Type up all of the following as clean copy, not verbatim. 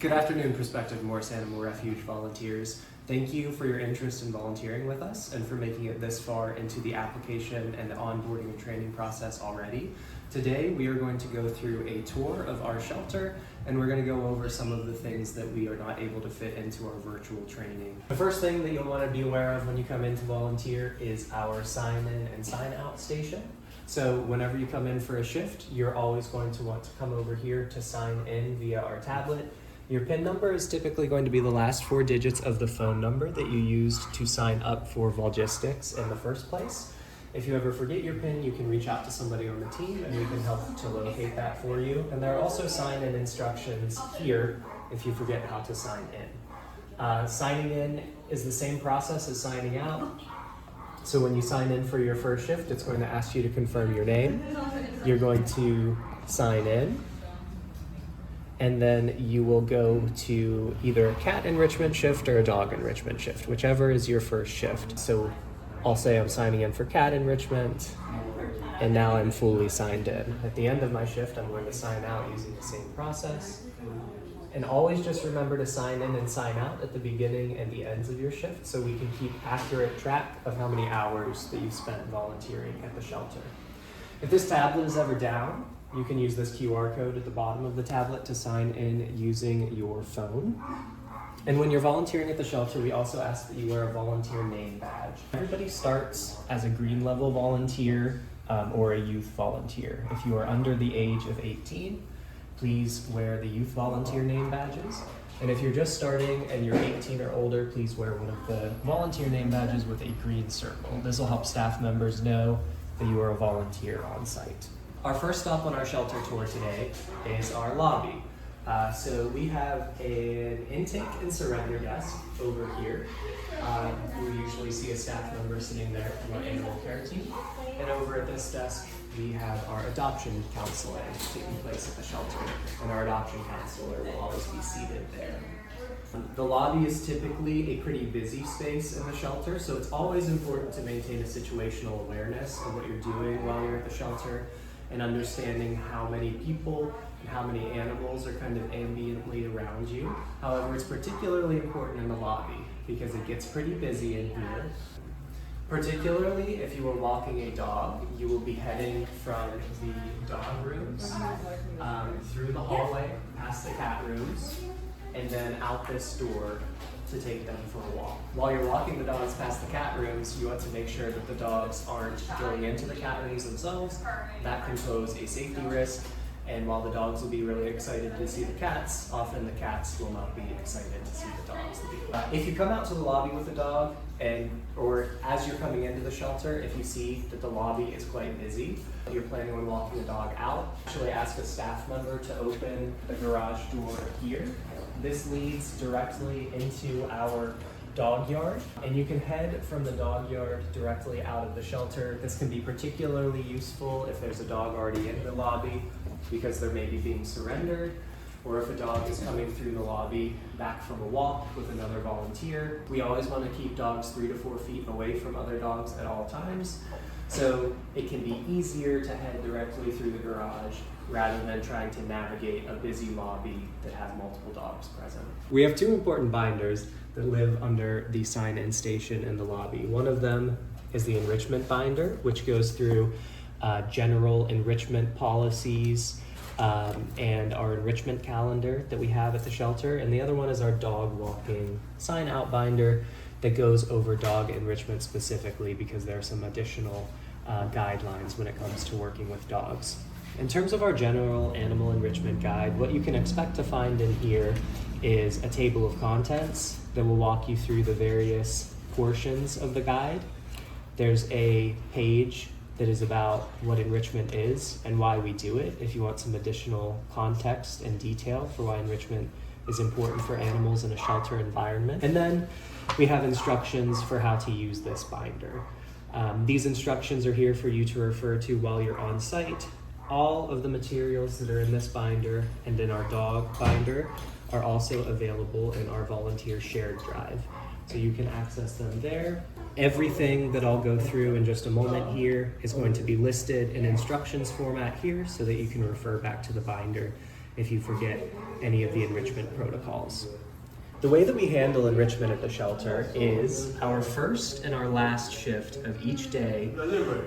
Good afternoon, prospective Morris Animal Refuge volunteers. Thank you for your interest in volunteering with us and for making it this far into the application and the onboarding and training process already. Today, we are going to go through a tour of our shelter, and we're going to go over some of the things that we are not able to fit into our virtual training. The first thing that you'll want to be aware of when you come in to volunteer is our sign in and sign out station. So whenever you come in for a shift, you're always going to want to come over here to sign in via our tablet. Your PIN number is typically going to be the last 4 digits of the phone number that you used to sign up for Volgistics in the first place. If you ever forget your PIN, you can reach out to somebody on the team and we can help to locate that for you. And there are also sign-in instructions here if you forget how to sign in. Signing in is the same process as signing out. So when you sign in for your first shift, it's going to ask you to confirm your name. You're going to sign in. And then you will go to either a cat enrichment shift or a dog enrichment shift, whichever is your first shift. So I'll say I'm signing in for cat enrichment, and now I'm fully signed in. At the end of my shift, I'm going to sign out using the same process. And always just remember to sign in and sign out at the beginning and the ends of your shift so we can keep accurate track of how many hours that you've spent volunteering at the shelter. If this tablet is ever down, you can use this QR code at the bottom of the tablet to sign in using your phone. And when you're volunteering at the shelter, we also ask that you wear a volunteer name badge. Everybody starts as a green level volunteer or a youth volunteer. If you are under the age of 18, please wear the youth volunteer name badges. And if you're just starting and you're 18 or older, please wear one of the volunteer name badges with a green circle. This will help staff members know that you are a volunteer on site. Our first stop on our shelter tour today is our lobby. So we have an intake and surrender desk over here. You usually see a staff member sitting there from our animal care team. And over at this desk, we have our adoption counseling taking place at the shelter. And our adoption counselor will always be seated there. The lobby is typically a pretty busy space in the shelter, so it's always important to maintain a situational awareness of what you're doing while you're at the shelter, and understanding how many people and how many animals are kind of ambiently around you. However, it's particularly important in the lobby because it gets pretty busy in here. Particularly if you are walking a dog, you will be heading from the dog rooms through the hallway, past the cat rooms, and then out this door to take them for a walk. While you're walking the dogs past the cat rooms, you want to make sure that the dogs aren't going into the cat rooms themselves. That can pose a safety risk, and while the dogs will be really excited to see the cats, often the cats will not be excited to see the dogs. If you come out to the lobby with a dog, or as you're coming into the shelter, if you see that the lobby is quite busy, you're planning on walking the dog out, actually ask a staff member to open the garage door here. This leads directly into our dog yard, and you can head from the dog yard directly out of the shelter. This can be particularly useful if there's a dog already in the lobby because they're maybe being surrendered, or if a dog is coming through the lobby back from a walk with another volunteer. We always want to keep dogs 3 to 4 feet away from other dogs at all times, so it can be easier to head directly through the garage rather than trying to navigate a busy lobby that has multiple dogs present. We have 2 important binders that live under the sign-in station in the lobby. One of them is the enrichment binder, which goes through general enrichment policies and our enrichment calendar that we have at the shelter. And the other one is our dog walking sign-out binder that goes over dog enrichment specifically because there are some additional guidelines when it comes to working with dogs. In terms of our general animal enrichment guide, what you can expect to find in here is a table of contents that will walk you through the various portions of the guide. There's a page that is about what enrichment is and why we do it, if you want some additional context and detail for why enrichment is important for animals in a shelter environment. And then we have instructions for how to use this binder. These instructions are here for you to refer to while you're on site. All of the materials that are in this binder and in our dog binder are also available in our volunteer shared drive. So you can access them there. Everything that I'll go through in just a moment here is going to be listed in instructions format here so that you can refer back to the binder if you forget any of the enrichment protocols. The way that we handle enrichment at the shelter is our first and our last shift of each day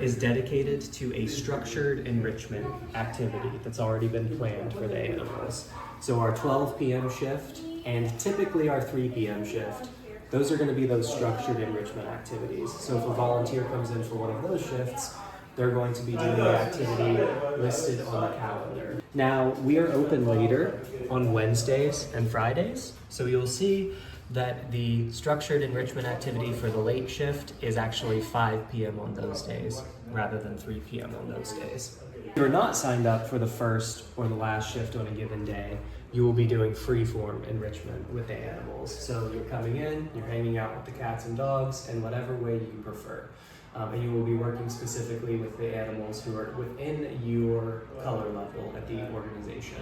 is dedicated to a structured enrichment activity that's already been planned for the animals. So our 12 p.m. shift and typically our 3 p.m. shift, those are going to be those structured enrichment activities. So if a volunteer comes in for one of those shifts, they're going to be doing the activity listed on the calendar. Now, we are open later on Wednesdays and Fridays, so you'll see that the structured enrichment activity for the late shift is actually 5 p.m. on those days rather than 3 p.m. on those days. If you're not signed up for the first or the last shift on a given day, you will be doing free-form enrichment with the animals. So you're coming in, you're hanging out with the cats and dogs in whatever way you prefer. And you will be working specifically with the animals who are within your color level at the organization.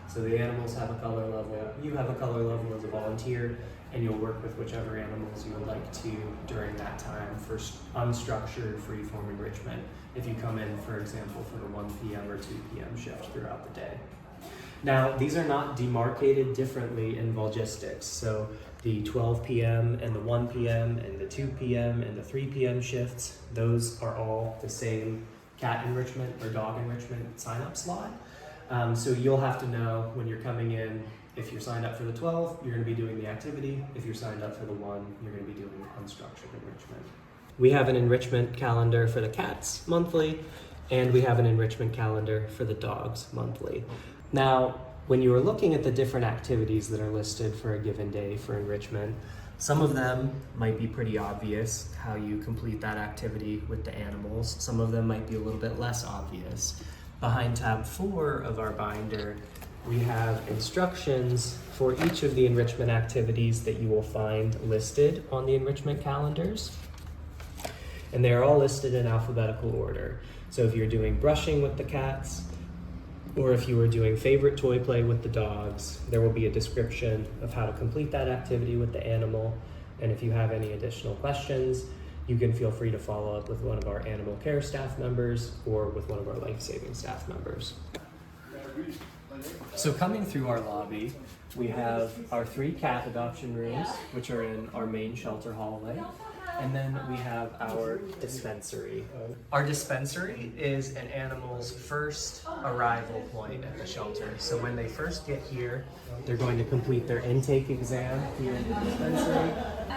So the animals have a color level, you have a color level as a volunteer, and you'll work with whichever animals you would like to during that time for unstructured free-form enrichment if you come in, for example, for the 1 p.m. or 2 p.m. shift throughout the day. Now, these are not demarcated differently in Volgistics. So the 12 p.m. and the 1 p.m. and the 2 p.m. and the 3 p.m. shifts, those are all the same cat enrichment or dog enrichment sign-up slot. So you'll have to know when you're coming in, if you're signed up for the 12, you're going to be doing the activity. If you're signed up for the 1, you're going to be doing unstructured enrichment. We have an enrichment calendar for the cats monthly, and we have an enrichment calendar for the dogs monthly. Now, when you are looking at the different activities that are listed for a given day for enrichment, some of them might be pretty obvious, how you complete that activity with the animals. Some of them might be a little bit less obvious. Behind tab 4 of our binder, we have instructions for each of the enrichment activities that you will find listed on the enrichment calendars. And they are all listed in alphabetical order. So if you're doing brushing with the cats, or if you were doing favorite toy play with the dogs, there will be a description of how to complete that activity with the animal. And if you have any additional questions, you can feel free to follow up with one of our animal care staff members or with one of our life-saving staff members. So coming through our lobby, we have our 3 cat adoption rooms, which are in our main shelter hallway. And then we have our dispensary. Our dispensary is an animal's first arrival point at the shelter. So when they first get here, they're going to complete their intake exam here at the dispensary.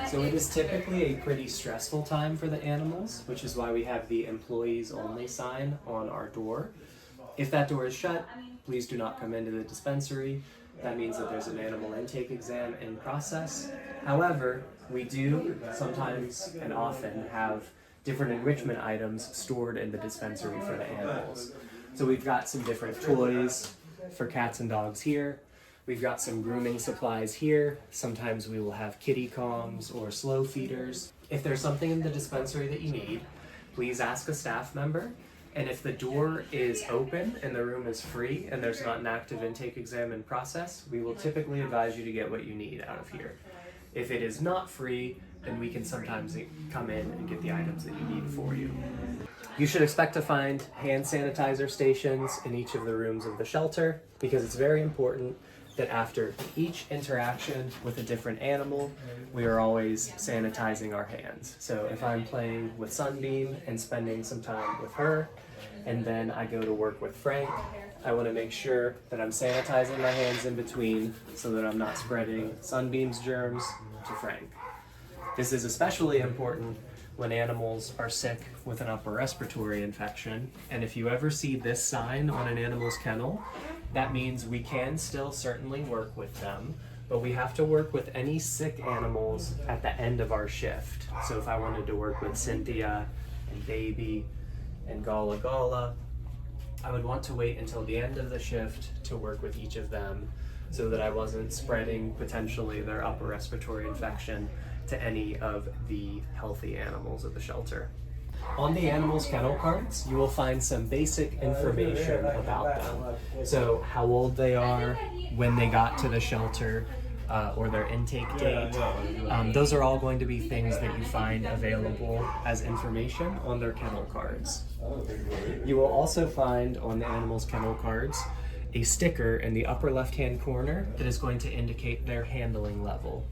So it is typically a pretty stressful time for the animals, which is why we have the employees only sign on our door. If that door is shut, please do not come into the dispensary. That means that there's an animal intake exam in process. However, we do sometimes and often have different enrichment items stored in the dispensary for the animals. So we've got some different toys for cats and dogs here. We've got some grooming supplies here. Sometimes we will have kitty calms or slow feeders. If there's something in the dispensary that you need, please ask a staff member. And if the door is open and the room is free and there's not an active intake exam in process, we will typically advise you to get what you need out of here. If it is not free, then we can sometimes come in and get the items that you need for you. You should expect to find hand sanitizer stations in each of the rooms of the shelter because it's very important that after each interaction with a different animal, we are always sanitizing our hands. So if I'm playing with Sunbeam and spending some time with her, and then I go to work with Frank, I want to make sure that I'm sanitizing my hands in between so that I'm not spreading Sunbeam's germs to Frank. This is especially important when animals are sick with an upper respiratory infection. And if you ever see this sign on an animal's kennel, that means we can still certainly work with them, but we have to work with any sick animals at the end of our shift. So if I wanted to work with Cynthia and Baby and Gala Gala, I would want to wait until the end of the shift to work with each of them so that I wasn't spreading potentially their upper respiratory infection to any of the healthy animals at the shelter. On the animals' kennel cards, you will find some basic information about them. So how old they are, when they got to the shelter, or their intake date. Those are all going to be things that you find available as information on their kennel cards. You will also find on the animals' kennel cards a sticker in the upper left-hand corner that is going to indicate their handling level.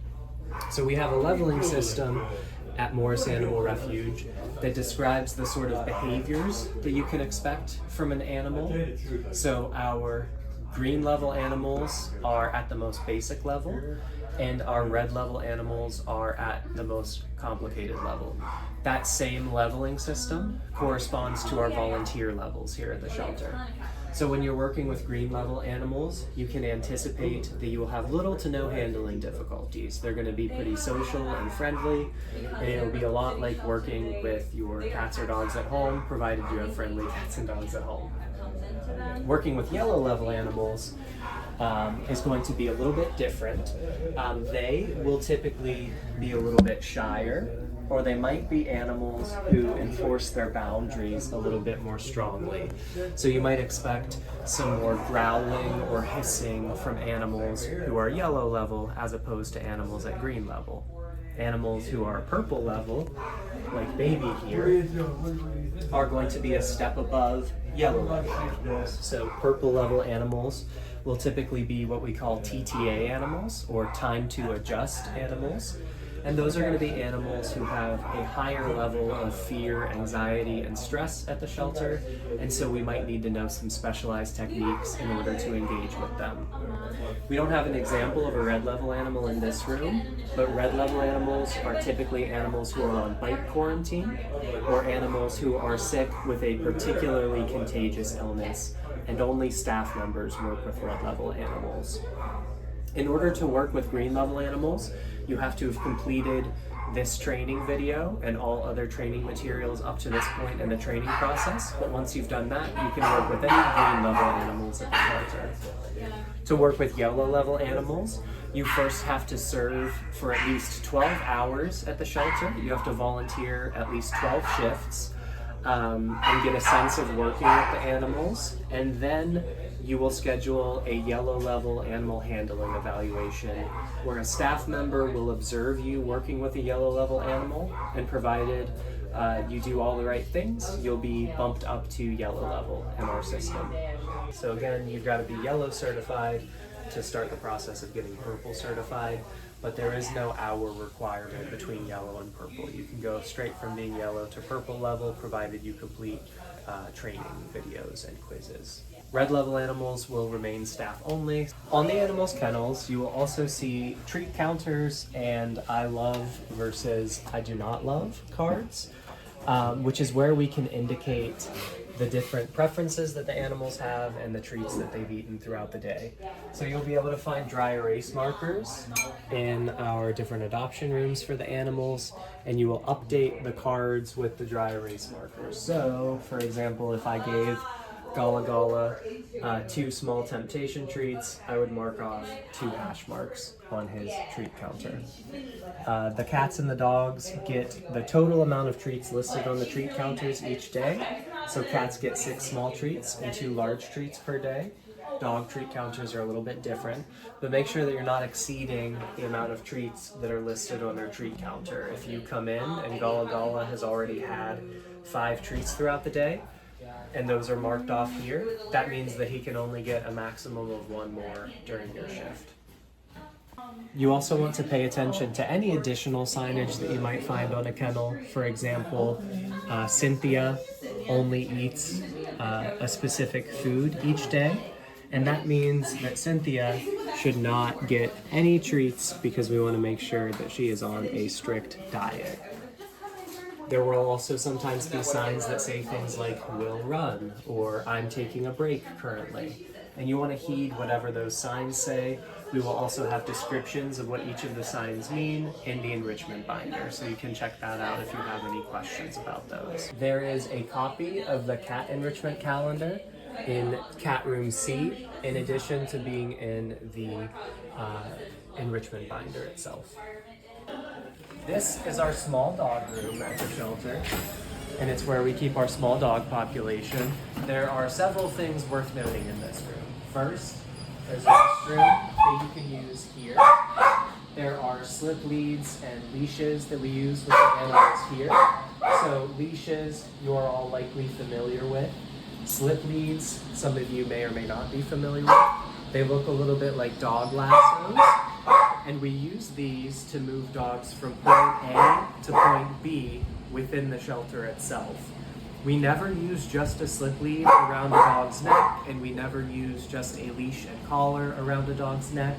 So we have a leveling system at Morris Animal Refuge that describes the sort of behaviors that you can expect from an animal. So our green level animals are at the most basic level, and our red level animals are at the most complicated level. That same leveling system corresponds to our volunteer levels here at the shelter. So when you're working with green level animals, you can anticipate that you will have little to no handling difficulties. They're going to be pretty social and friendly, and it'll be a lot like working with your cats or dogs at home, provided you have friendly cats and dogs at home. Working with yellow level animals is going to be a little bit different. They will typically be a little bit shyer, or they might be animals who enforce their boundaries a little bit more strongly. So you might expect some more growling or hissing from animals who are yellow level as opposed to animals at green level. Animals who are purple level, like baby here, are going to be a step above yellow level animals. So purple level animals will typically be what we call TTA animals, or time to adjust animals. And those are going to be animals who have a higher level of fear, anxiety, and stress at the shelter, and so we might need to know some specialized techniques in order to engage with them. We don't have an example of a red level animal in this room, but red level animals are typically animals who are on bite quarantine, or animals who are sick with a particularly contagious illness, and only staff members work with red level animals. In order to work with green level animals, you have to have completed this training video and all other training materials up to this point in the training process. But once you've done that, you can work with any green level animals at the shelter. To work with yellow level animals, you first have to serve for at least 12 hours at the shelter. You have to volunteer at least 12 shifts and get a sense of working with the animals, and then you will schedule a yellow level animal handling evaluation where a staff member will observe you working with a yellow level animal, and provided you do all the right things, you'll be bumped up to yellow level in our system. So again, you've got to be yellow certified to start the process of getting purple certified, but there is no hour requirement between yellow and purple. You can go straight from being yellow to purple level, provided you complete training videos and quizzes. Red level animals will remain staff only. On the animals' kennels, you will also see treat counters and I love versus I do not love cards, which is where we can indicate the different preferences that the animals have and the treats that they've eaten throughout the day. So you'll be able to find dry erase markers in our different adoption rooms for the animals, and you will update the cards with the dry erase markers. So, for example, if I gave Gala Gala 2 small temptation treats, I would mark off 2 hash marks on his treat counter. The cats and the dogs get the total amount of treats listed on the treat counters each day. So cats get 6 small treats and 2 large treats per day. Dog treat counters are a little bit different, but make sure that you're not exceeding the amount of treats that are listed on their treat counter. If you come in and Gala Gala has already had 5 treats throughout the day, and those are marked off here, that means that he can only get a maximum of 1 more during your shift. You also want to pay attention to any additional signage that you might find on a kennel. For example, Cynthia only eats a specific food each day, and that means that Cynthia should not get any treats because we want to make sure that she is on a strict diet. There will also sometimes be signs that say things like, "will run," or "I'm taking a break currently." And you want to heed whatever those signs say. We will also have descriptions of what each of the signs mean in the enrichment binder, so you can check that out if you have any questions about those. There is a copy of the cat enrichment calendar in cat room C, in addition to being in the enrichment binder itself. This is our small dog room at the shelter, and it's where we keep our small dog population. There are several things worth noting in this room. First, there's a restroom that you can use here. There are slip leads and leashes that we use with the animals here. So leashes you're all likely familiar with. Slip leads, some of you may or may not be familiar with. They look a little bit like dog lassos, and we use these to move dogs from point A to point B within the shelter itself. We never use just a slip lead around a dog's neck, and we never use just a leash and collar around a dog's neck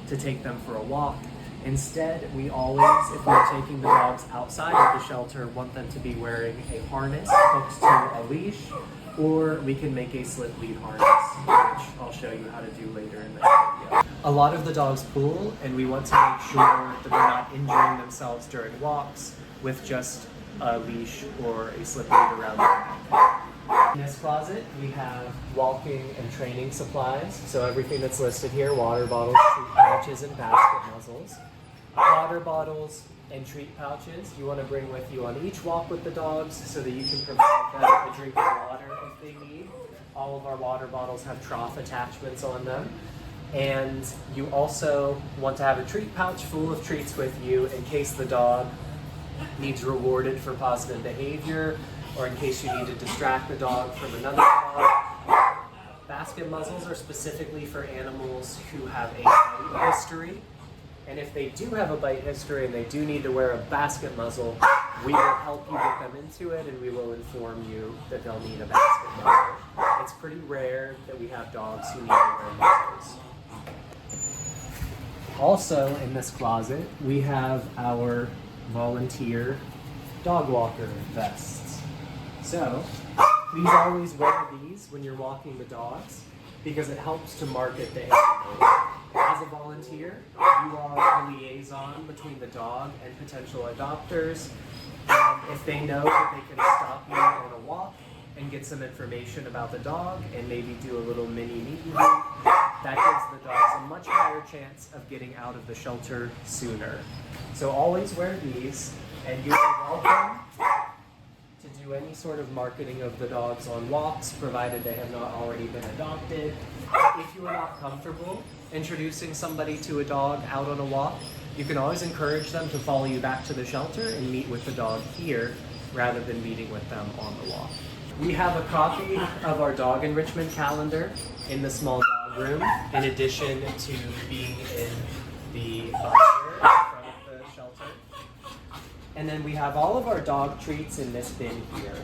to take them for a walk. Instead, we always, if we're taking the dogs outside of the shelter, want them to be wearing a harness hooked to a leash, or we can make a slip lead harness, which I'll show you how to do later in the video. A lot of the dogs pool, and we want to make sure that they're not injuring themselves during walks with just a leash or a slip lead around their neck. In this closet, we have walking and training supplies. So everything that's listed here: water bottles, treat pouches, and basket muzzles. Water bottles and treat pouches you want to bring with you on each walk with the dogs so that you can provide them a drink of water if they need. All of our water bottles have trough attachments on them. And you also want to have a treat pouch full of treats with you in case the dog needs rewarded for positive behavior, or in case you need to distract the dog from another dog. Basket muzzles are specifically for animals who have a bite history. And if they do have a bite history and they do need to wear a basket muzzle, we will help you get them into it, and we will inform you that they'll need a basket muzzle. It's pretty rare that we have dogs who need to wear muzzles. Also in this closet, we have our volunteer dog walker vests. So please always wear these when you're walking the dogs, because it helps to market the animal. As a volunteer, you are a liaison between the dog and potential adopters. And if they know that they can stop you on a walk and get some information about the dog and maybe do a little mini meet and greet, that gives the dogs a much higher chance of getting out of the shelter sooner. So always wear these, and you are welcome to do any sort of marketing of the dogs on walks, provided they have not already been adopted. If you are not comfortable introducing somebody to a dog out on a walk, you can always encourage them to follow you back to the shelter and meet with the dog here rather than meeting with them on the walk. We have a copy of our dog enrichment calendar in the small dog room, in addition to being in the binder in front of the shelter. And then we have all of our dog treats in this bin here.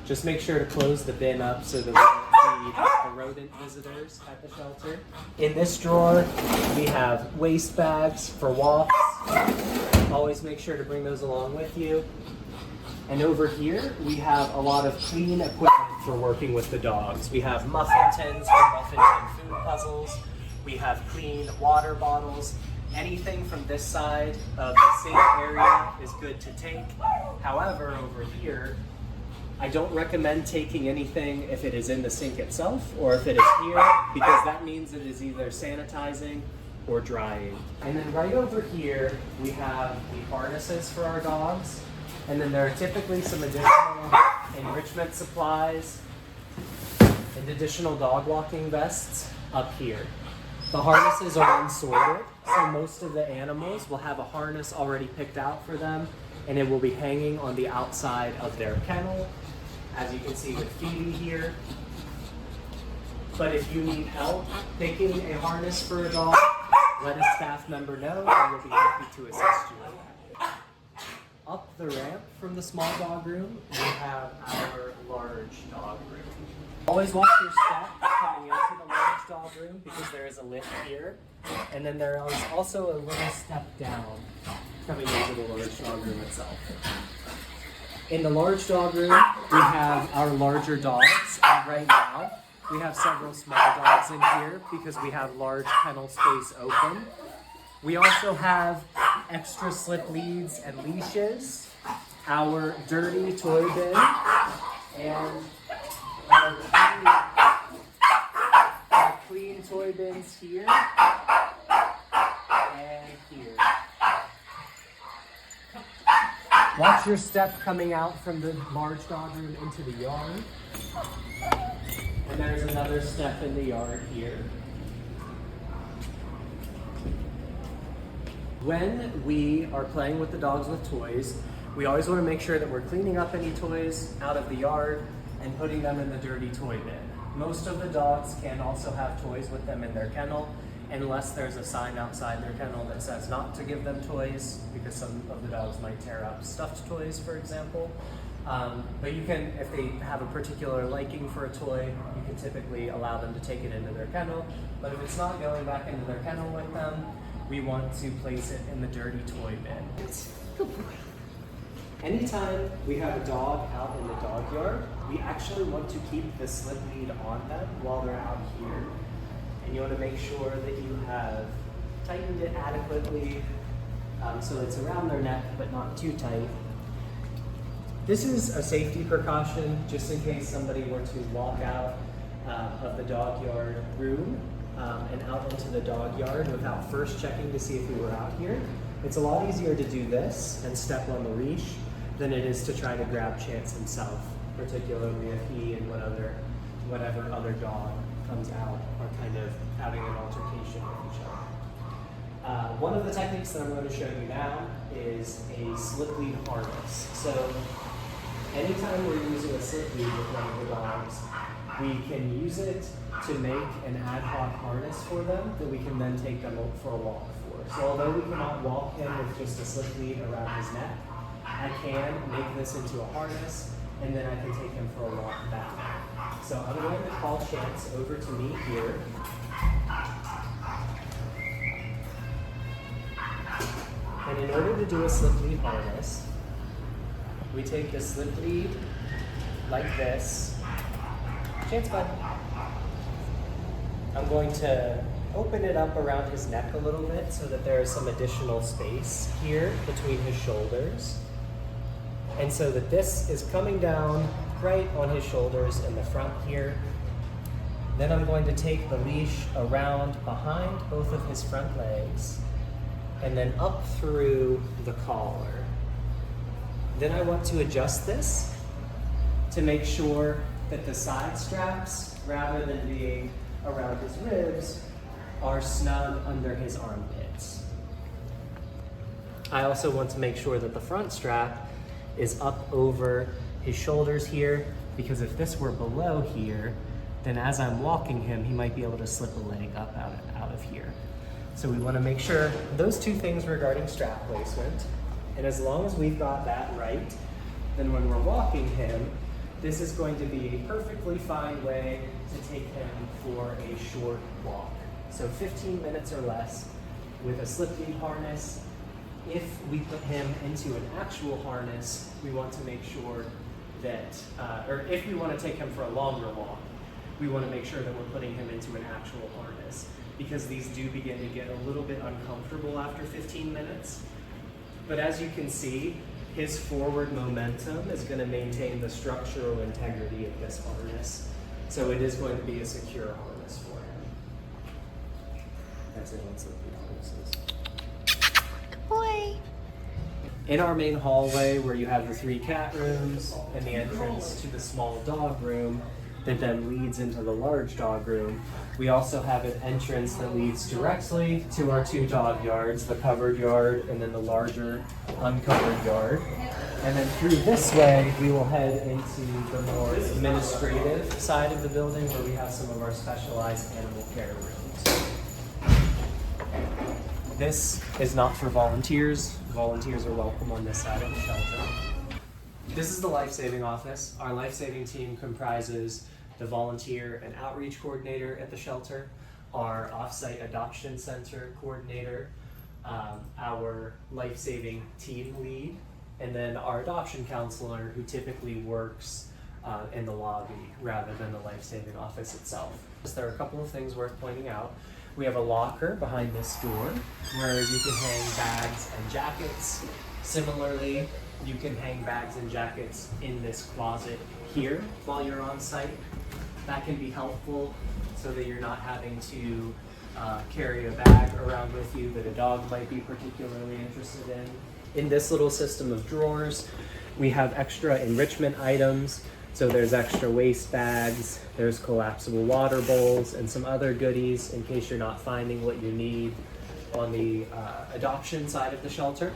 Just make sure to close the bin up so that we don't feed the rodent visitors at the shelter. In this drawer, we have waste bags for walks. Always make sure to bring those along with you. And over here, we have a lot of clean equipment for working with the dogs. We have muffin tins for muffin tin food puzzles. We have clean water bottles. Anything from this side of the sink area is good to take. However, over here, I don't recommend taking anything if it is in the sink itself or if it is here, because that means it is either sanitizing or drying. And then right over here, we have the harnesses for our dogs. And then there are typically some additional enrichment supplies and additional dog walking vests up here. The harnesses are unsorted, so most of the animals will have a harness already picked out for them, and it will be hanging on the outside of their kennel, as you can see with Phoebe here. But if you need help picking a harness for a dog, let a staff member know, and we'll be happy to assist you with that. Up the ramp from the small dog room, we have our large dog room. Always watch your step coming into the large dog room, because there is a lift here. And then there is also a little step down coming into the large dog room itself. In the large dog room, we have our larger dogs, and right now we have several small dogs in here because we have large kennel space open. We also have extra slip leads and leashes, our dirty toy bin, and our clean toy bins here and here. Watch your step coming out from the large dog room into the yard. And there's another step in the yard here. When we are playing with the dogs with toys, we always want to make sure that we're cleaning up any toys out of the yard and putting them in the dirty toy bin. Most of the dogs can also have toys with them in their kennel, unless there's a sign outside their kennel that says not to give them toys, because some of the dogs might tear up stuffed toys, for example. But you can, if they have a particular liking for a toy, you can typically allow them to take it into their kennel. But if it's not going back into their kennel with them, we want to place it in the dirty toy bin. Good boy. Anytime we have a dog out in the dog yard, we actually want to keep the slip lead on them while they're out here. And you want to make sure that you have tightened it adequately so it's around their neck but not too tight. This is a safety precaution just in case somebody were to walk out of the dog yard room and out into the dog yard without first checking to see if we were out here. It's a lot easier to do this and step on the leash than it is to try to grab Chance himself, particularly if he and whatever other dog comes out are kind of having an altercation with each other. One of the techniques that I'm going to show you now is a slip lead harness. So anytime we're using a slip lead with one of the dogs, we can use it to make an ad hoc harness for them that we can then take them for a walk for. So although we cannot walk him with just a slip lead around his neck, I can make this into a harness and then I can take him for a walk back. So I'm going to call Chance over to me here. And in order to do a slip lead harness, we take the slip lead like this. Chance, bud. I'm going to open it up around his neck a little bit so that there is some additional space here between his shoulders. And so that this is coming down right on his shoulders in the front here. Then I'm going to take the leash around behind both of his front legs and then up through the collar. Then I want to adjust this to make sure that the side straps, rather than being around his ribs, are snug under his armpits. I also want to make sure that the front strap is up over his shoulders here, because if this were below here, then as I'm walking him, he might be able to slip a leg up out of here. So we want to make sure those two things regarding strap placement, and as long as we've got that right, then when we're walking him, this is going to be a perfectly fine way to take him for a short walk. So 15 minutes or less with a slip lead harness. If we put him into an actual harness, we want to make sure that, or if we want to take him for a longer walk, we want to make sure that we're putting him into an actual harness, because these do begin to get a little bit uncomfortable after 15 minutes. But as you can see, his forward momentum is going to maintain the structural integrity of this harness. So it is going to be a secure harness for him. That's it on slip lead harnesses. Good boy. In our main hallway, where you have the 3 cat rooms and the entrance to the small dog room that then leads into the large dog room, we also have an entrance that leads directly to our 2 dog yards, the covered yard and then the larger uncovered yard. And then through this way, we will head into the more administrative side of the building, where we have some of our specialized animal care rooms. This is not for volunteers. Volunteers are welcome on this side of the shelter. This is the life-saving office. Our life-saving team comprises the volunteer and outreach coordinator at the shelter, our off-site adoption center coordinator, our life-saving team lead, and then our adoption counselor, who typically works in the lobby rather than the life-saving office itself. There are a couple of things worth pointing out. We have a locker behind this door where you can hang bags and jackets. Similarly, you can hang bags and jackets in this closet here while you're on site. That can be helpful so that you're not having to carry a bag around with you that a dog might be particularly interested in. In this little system of drawers, we have extra enrichment items. So there's extra waste bags, there's collapsible water bowls, and some other goodies in case you're not finding what you need on the adoption side of the shelter.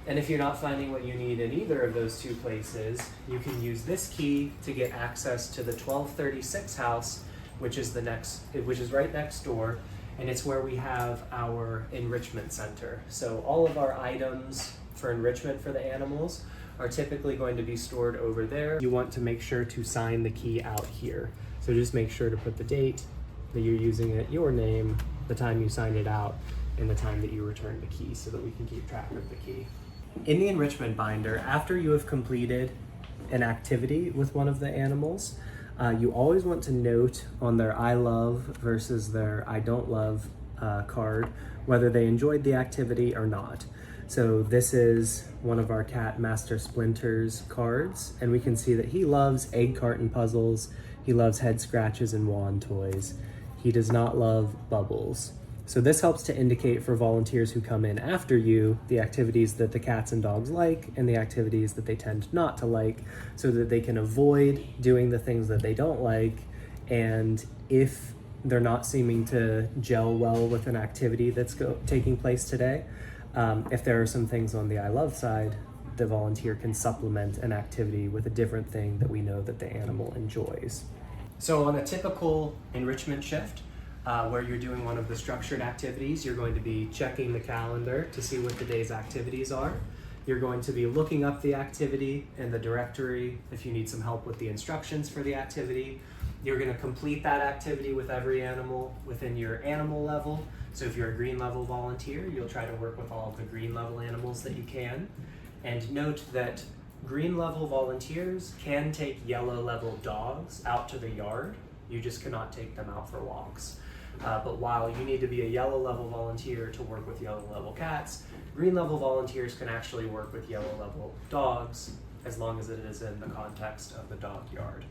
And if you're not finding what you need in either of those two places, you can use this key to get access to the 1236 house, which is right next door, and it's where we have our enrichment center. So all of our items for enrichment for the animals are typically going to be stored over there. You want to make sure to sign the key out here. So just make sure to put the date that you're using it, your name, the time you signed it out, and the time that you returned the key so that we can keep track of the key. In the enrichment binder, after you have completed an activity with one of the animals, you always want to note on their I love versus their I don't love card whether they enjoyed the activity or not. So this is one of our cat Master Splinter's cards, and we can see that he loves egg carton puzzles, he loves head scratches and wand toys. He does not love bubbles. So this helps to indicate for volunteers who come in after you the activities that the cats and dogs like and the activities that they tend not to like, so that they can avoid doing the things that they don't like. And if they're not seeming to gel well with an activity that's taking place today, if there are some things on the I love side, the volunteer can supplement an activity with a different thing that we know that the animal enjoys. So on a typical enrichment shift, where you're doing one of the structured activities, you're going to be checking the calendar to see what the day's activities are. You're going to be looking up the activity in the directory if you need some help with the instructions for the activity. You're going to complete that activity with every animal within your animal level. So if you're a green level volunteer, you'll try to work with all of the green level animals that you can. And note that green level volunteers can take yellow level dogs out to the yard. You just cannot take them out for walks. But while you need to be a yellow level volunteer to work with yellow level cats, green level volunteers can actually work with yellow level dogs as long as it is in the context of the dog yard.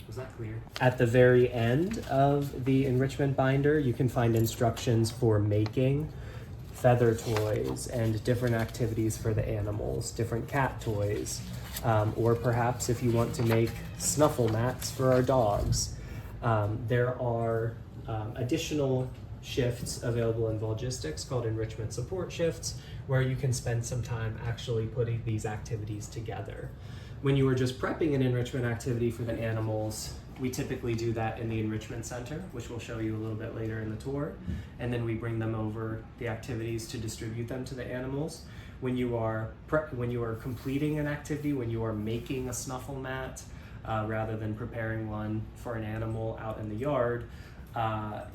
Was that clear? At the very end of the enrichment binder, you can find instructions for making feather toys and different activities for the animals, different cat toys, or perhaps if you want to make snuffle mats for our dogs. There are additional shifts available in Volgistics called enrichment support shifts, where you can spend some time actually putting these activities together. When you are just prepping an enrichment activity for the animals, we typically do that in the enrichment center, which we'll show you a little bit later in the tour, and then we bring them over the activities to distribute them to the animals. When you are completing an activity, when you are making a snuffle mat, rather than preparing one for an animal out in the yard,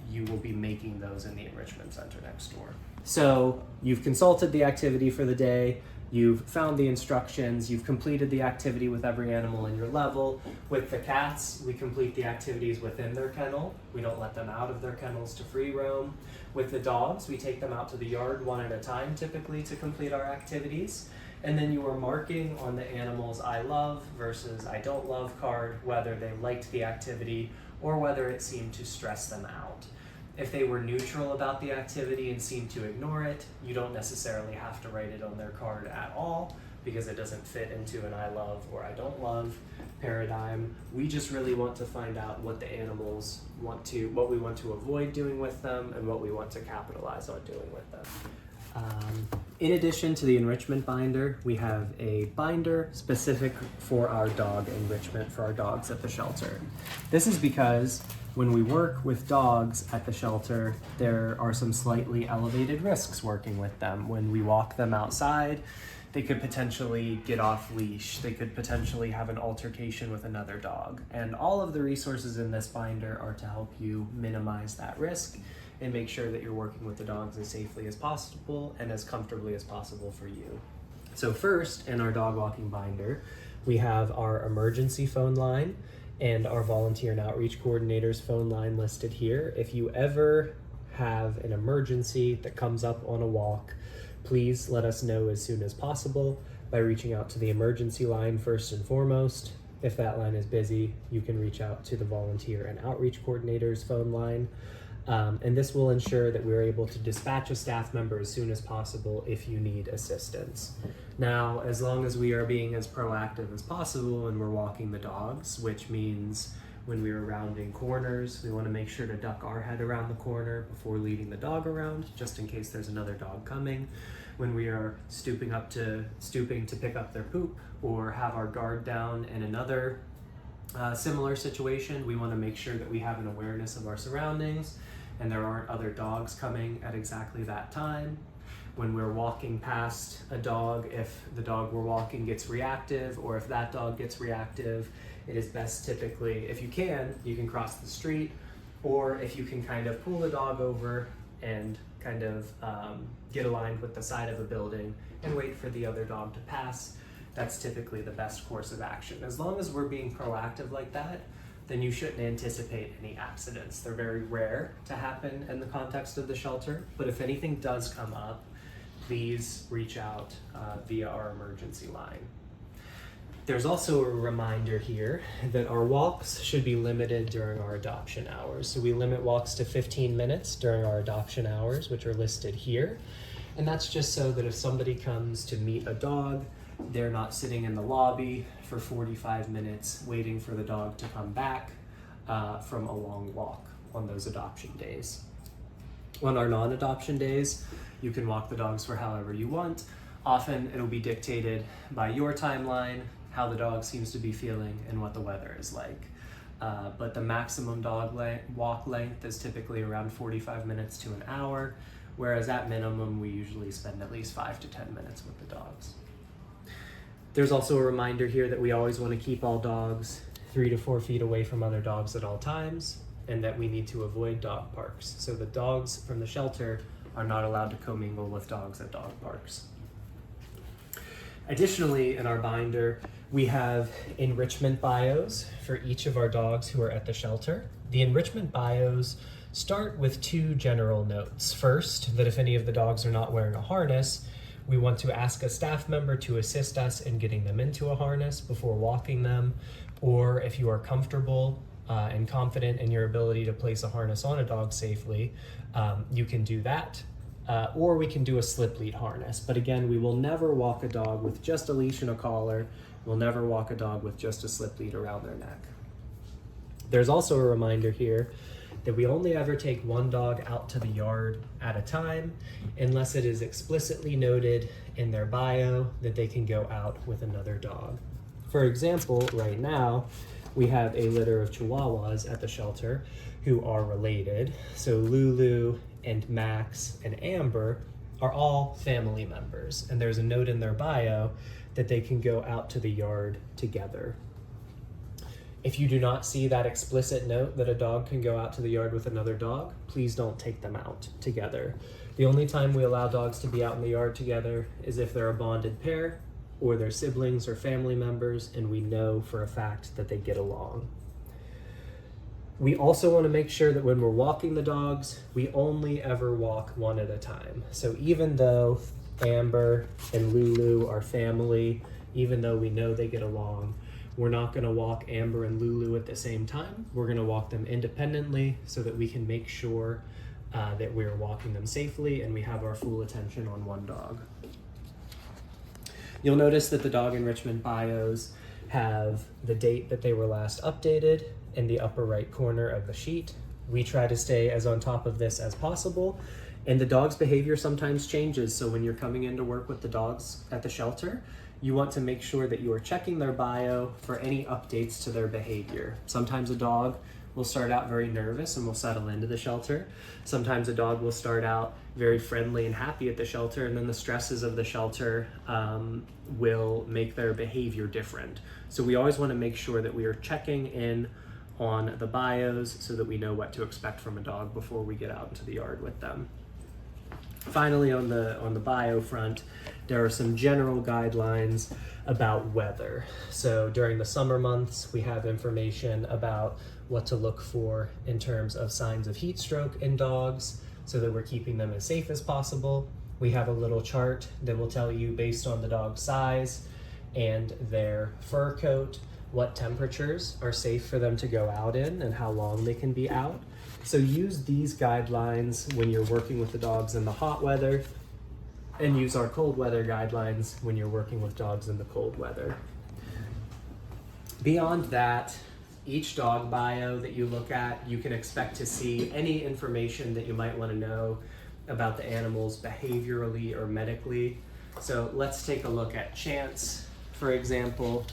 you will be making those in the enrichment center next door. So you've consulted the activity for the day, you've found the instructions, you've completed the activity with every animal in your level. With the cats, we complete the activities within their kennel. We don't let them out of their kennels to free roam. With the dogs, we take them out to the yard one at a time, typically, to complete our activities. And then you are marking on the animal's I love versus I don't love card whether they liked the activity or whether it seemed to stress them out. If they were neutral about the activity and seemed to ignore it, you don't necessarily have to write it on their card at all because it doesn't fit into an I love or I don't love paradigm. We just really want to find out what the animals what we want to avoid doing with them and what we want to capitalize on doing with them. In addition to the enrichment binder, we have a binder specific for our dog enrichment for our dogs at the shelter. This is because when we work with dogs at the shelter, there are some slightly elevated risks working with them. When we walk them outside, they could potentially get off leash. They could potentially have an altercation with another dog. And all of the resources in this binder are to help you minimize that risk and make sure that you're working with the dogs as safely as possible and as comfortably as possible for you. So first, in our dog walking binder, we have our emergency phone line and our volunteer and outreach coordinator's phone line listed here. If you ever have an emergency that comes up on a walk, please let us know as soon as possible by reaching out to the emergency line first and foremost. If that line is busy, you can reach out to the volunteer and outreach coordinator's phone line. And this will ensure that we're able to dispatch a staff member as soon as possible if you need assistance. Now, as long as we are being as proactive as possible and we're walking the dogs, which means when we are rounding corners, we want to make sure to duck our head around the corner before leading the dog around, just in case there's another dog coming. when we are stooping to pick up their poop or have our guard down in another similar situation. We want to make sure that we have an awareness of our surroundings and there aren't other dogs coming at exactly that time. When we're walking past a dog, if the dog we're walking gets reactive or if that dog gets reactive, it is best typically, if you can cross the street, or if you can kind of pull the dog over and kind of get aligned with the side of a building and wait for the other dog to pass. That's typically the best course of action. As long as we're being proactive like that, then you shouldn't anticipate any accidents. They're very rare to happen in the context of the shelter, but if anything does come up, please reach out via our emergency line. There's also a reminder here that our walks should be limited during our adoption hours. So we limit walks to 15 minutes during our adoption hours, which are listed here. And that's just so that if somebody comes to meet a dog, they're not sitting in the lobby for 45 minutes waiting for the dog to come back from a long walk on those adoption days. On our non-adoption days, you can walk the dogs for however you want. Often it'll be dictated by your timeline, how the dog seems to be feeling, and what the weather is like. But the maximum walk length is typically around 45 minutes to an hour, whereas at minimum, we usually spend at least 5 to 10 minutes with the dogs. There's also a reminder here that we always want to keep all dogs 3 to 4 feet away from other dogs at all times, and that we need to avoid dog parks. So the dogs from the shelter are not allowed to commingle with dogs at dog parks. Additionally, in our binder, we have enrichment bios for each of our dogs who are at the shelter. The enrichment bios start with 2 general notes. First, that if any of the dogs are not wearing a harness, we want to ask a staff member to assist us in getting them into a harness before walking them, or if you are comfortable and confident in your ability to place a harness on a dog safely, you can do that. Or we can do a slip lead harness. But again, we will never walk a dog with just a leash and a collar. We'll never walk a dog with just a slip lead around their neck. There's also a reminder here that we only ever take one dog out to the yard at a time unless it is explicitly noted in their bio that they can go out with another dog. For example, right now, we have a litter of Chihuahuas at the shelter who are related. So Lulu and Max and Amber are all family members, and there's a note in their bio that they can go out to the yard together. If you do not see that explicit note that a dog can go out to the yard with another dog, please don't take them out together. The only time we allow dogs to be out in the yard together is if they're a bonded pair or they're siblings or family members and we know for a fact that they get along. We also want to make sure that when we're walking the dogs, we only ever walk one at a time. So even though Amber and Lulu are family, even though we know they get along, we're not going to walk Amber and Lulu at the same time. We're going to walk them independently so that we can make sure that we're walking them safely and we have our full attention on one dog. You'll notice that the dog enrichment bios have the date that they were last updated in the upper right corner of the sheet. We try to stay as on top of this as possible, and the dog's behavior sometimes changes. So when you're coming in to work with the dogs at the shelter, you want to make sure that you are checking their bio for any updates to their behavior. Sometimes a dog will start out very nervous and will settle into the shelter. Sometimes a dog will start out very friendly and happy at the shelter, and then the stresses of the shelter will make their behavior different. So we always want to make sure that we are checking in on the bios so that we know what to expect from a dog before we get out into the yard with them. Finally, on the bio front, there are some general guidelines about weather. So during the summer months, we have information about what to look for in terms of signs of heat stroke in dogs so that we're keeping them as safe as possible. We have a little chart that will tell you, based on the dog's size and their fur coat, what temperatures are safe for them to go out in and how long they can be out. So use these guidelines when you're working with the dogs in the hot weather, and use our cold weather guidelines when you're working with dogs in the cold weather. Beyond that, each dog bio that you look at, you can expect to see any information that you might want to know about the animals behaviorally or medically. So let's take a look at Chance, for example.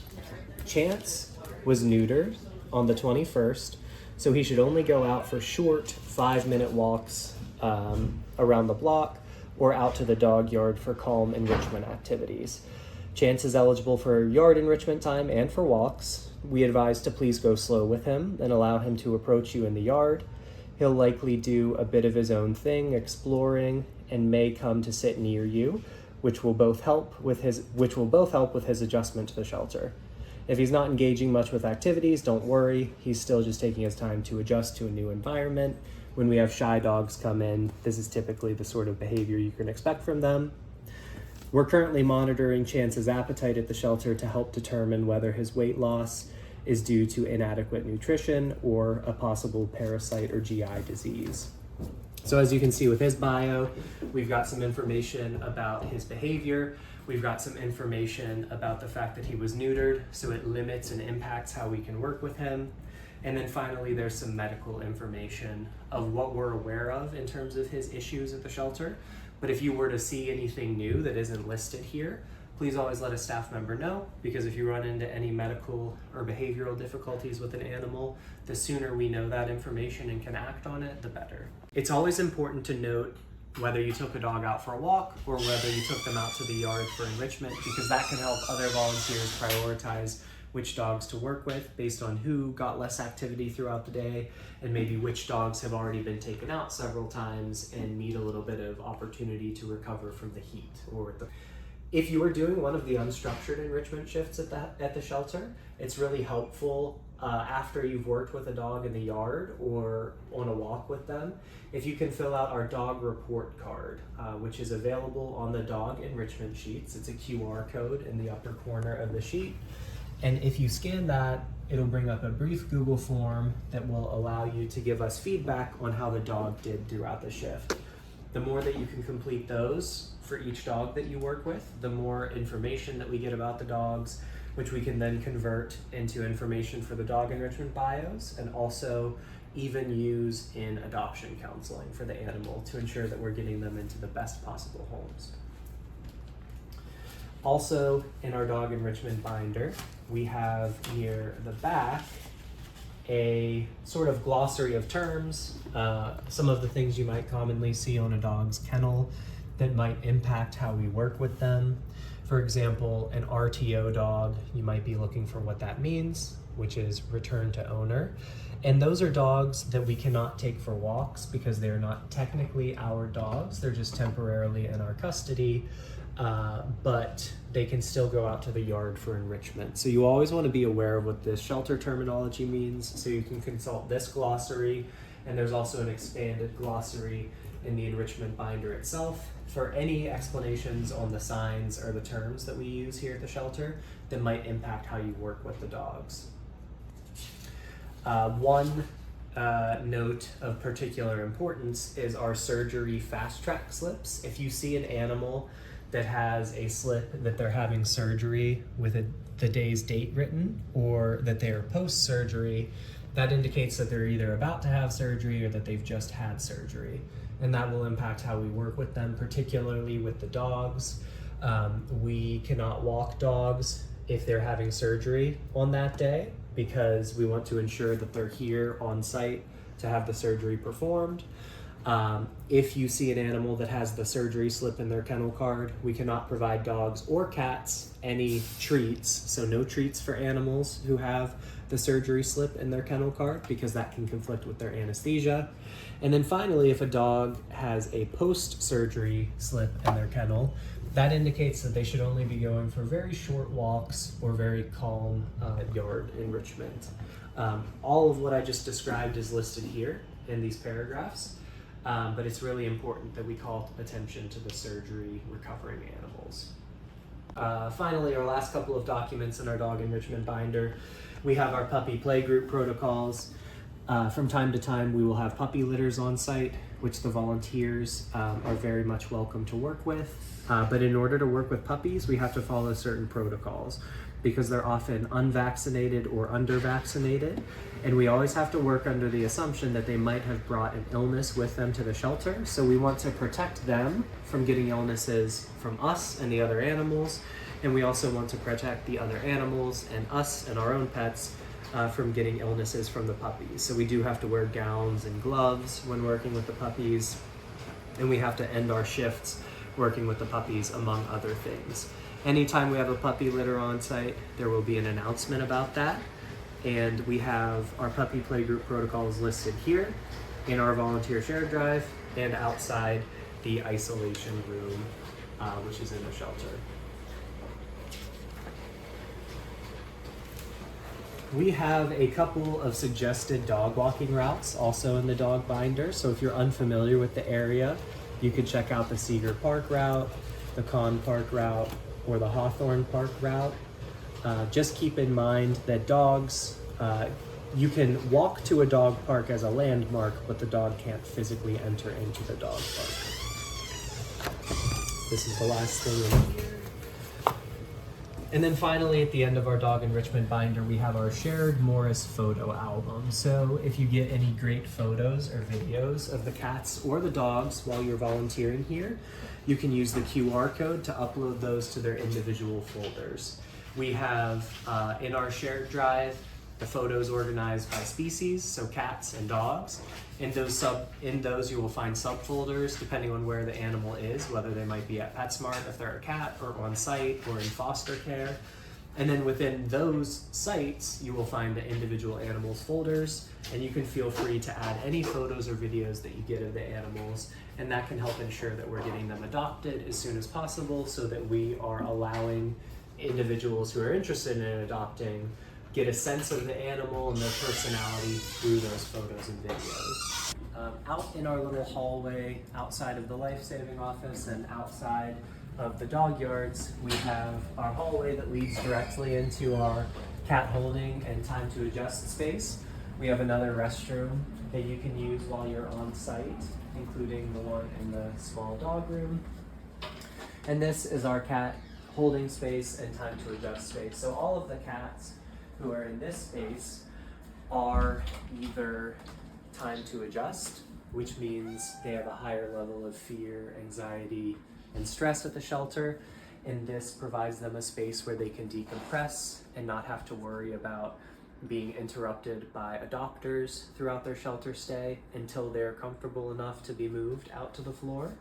Chance was neutered on the 21st, so he should only go out for short 5-minute walks around the block or out to the dog yard for calm enrichment activities. Chance is eligible for yard enrichment time and for walks. We advise to please go slow with him and allow him to approach you in the yard. He'll likely do a bit of his own thing, exploring, and may come to sit near you, which will both help with his adjustment to the shelter. If he's not engaging much with activities, don't worry. He's still just taking his time to adjust to a new environment. When we have shy dogs come in, this is typically the sort of behavior you can expect from them. We're currently monitoring Chance's appetite at the shelter to help determine whether his weight loss is due to inadequate nutrition or a possible parasite or GI disease. So as you can see with his bio, we've got some information about his behavior. We've got some information about the fact that he was neutered, so it limits and impacts how we can work with him. And then finally, there's some medical information of what we're aware of in terms of his issues at the shelter. But if you were to see anything new that isn't listed here, please always let a staff member know, because if you run into any medical or behavioral difficulties with an animal, the sooner we know that information and can act on it, the better. It's always important to note whether you took a dog out for a walk or whether you took them out to the yard for enrichment, because that can help other volunteers prioritize which dogs to work with based on who got less activity throughout the day, and maybe which dogs have already been taken out several times and need a little bit of opportunity to recover from the heat. If you are doing one of the unstructured enrichment shifts at the shelter, it's really helpful after you've worked with a dog in the yard or on a walk with them, if you can fill out our dog report card, which is available on the dog enrichment sheets. It's a QR code in the upper corner of the sheet. And if you scan that, it'll bring up a brief Google form that will allow you to give us feedback on how the dog did throughout the shift. The more that you can complete those for each dog that you work with, the more information that we get about the dogs, which we can then convert into information for the dog enrichment bios, and also even use in adoption counseling for the animal to ensure that we're getting them into the best possible homes. Also, in our dog enrichment binder, we have near the back a sort of glossary of terms, some of the things you might commonly see on a dog's kennel that might impact how we work with them. For example, an RTO dog, you might be looking for what that means, which is return to owner. And those are dogs that we cannot take for walks because they're not technically our dogs. They're just temporarily in our custody, but they can still go out to the yard for enrichment. So you always want to be aware of what this shelter terminology means, so you can consult this glossary, and there's also an expanded glossary in the enrichment binder itself for any explanations on the signs or the terms that we use here at the shelter that might impact how you work with the dogs. One note of particular importance is our surgery fast track slips. If you see an animal that has a slip that they're having surgery with the day's date written, or that they're post-surgery, that indicates that they're either about to have surgery or that they've just had surgery. And that will impact how we work with them, particularly with the dogs. We cannot walk dogs if they're having surgery on that day, because we want to ensure that they're here on site to have the surgery performed. If you see an animal that has the surgery slip in their kennel card, we cannot provide dogs or cats any treats. So no treats for animals who have the surgery slip in their kennel card, because that can conflict with their anesthesia. And then finally, if a dog has a post-surgery slip in their kennel, that indicates that they should only be going for very short walks or very calm yard enrichment. All of what I just described is listed here in these paragraphs, but it's really important that we call attention to the surgery recovering animals. Finally, our last couple of documents in our dog enrichment binder, we have our puppy playgroup protocols. From time to time, we will have puppy litters on site, which the volunteers are very much welcome to work with. But in order to work with puppies, we have to follow certain protocols, because they're often unvaccinated or under-vaccinated, and we always have to work under the assumption that they might have brought an illness with them to the shelter. So we want to protect them from getting illnesses from us and the other animals, and we also want to protect the other animals and us and our own pets from getting illnesses from the puppies. So we do have to wear gowns and gloves when working with the puppies, and we have to end our shifts working with the puppies, among other things. Anytime we have a puppy litter on site, there will be an announcement about that. And we have our puppy play group protocols listed here in our volunteer shared drive and outside the isolation room, which is in the shelter. We have a couple of suggested dog walking routes also in the dog binder. So if you're unfamiliar with the area, you could check out the Seeger Park route, the Conn Park route, or the Hawthorne Park route. Just keep in mind that dogs, you can walk to a dog park as a landmark, but the dog can't physically enter into the dog park. This is the last thing in here. And then finally, at the end of our dog enrichment binder, we have our shared Morris photo album. So if you get any great photos or videos of the cats or the dogs while you're volunteering here, you can use the QR code to upload those to their individual folders. We have in our shared drive the photos organized by species, so cats and dogs. In those you will find subfolders depending on where the animal is, whether they might be at PetSmart if they're a cat, or on site, or in foster care. And then within those sites, you will find the individual animals folders, and you can feel free to add any photos or videos that you get of the animals, and that can help ensure that we're getting them adopted as soon as possible, so that we are allowing individuals who are interested in adopting get a sense of the animal and their personality through those photos and videos. Out in our little hallway outside of the life-saving office and outside of the dog yards, we have our hallway that leads directly into our cat holding and time to adjust space. We have another restroom that you can use while you're on site, including the one in the small dog room. And this is our cat holding space and time to adjust space. So all of the cats who are in this space are either time to adjust, which means they have a higher level of fear, anxiety, and stress at the shelter, and this provides them a space where they can decompress and not have to worry about being interrupted by adopters throughout their shelter stay until they're comfortable enough to be moved out to the floor.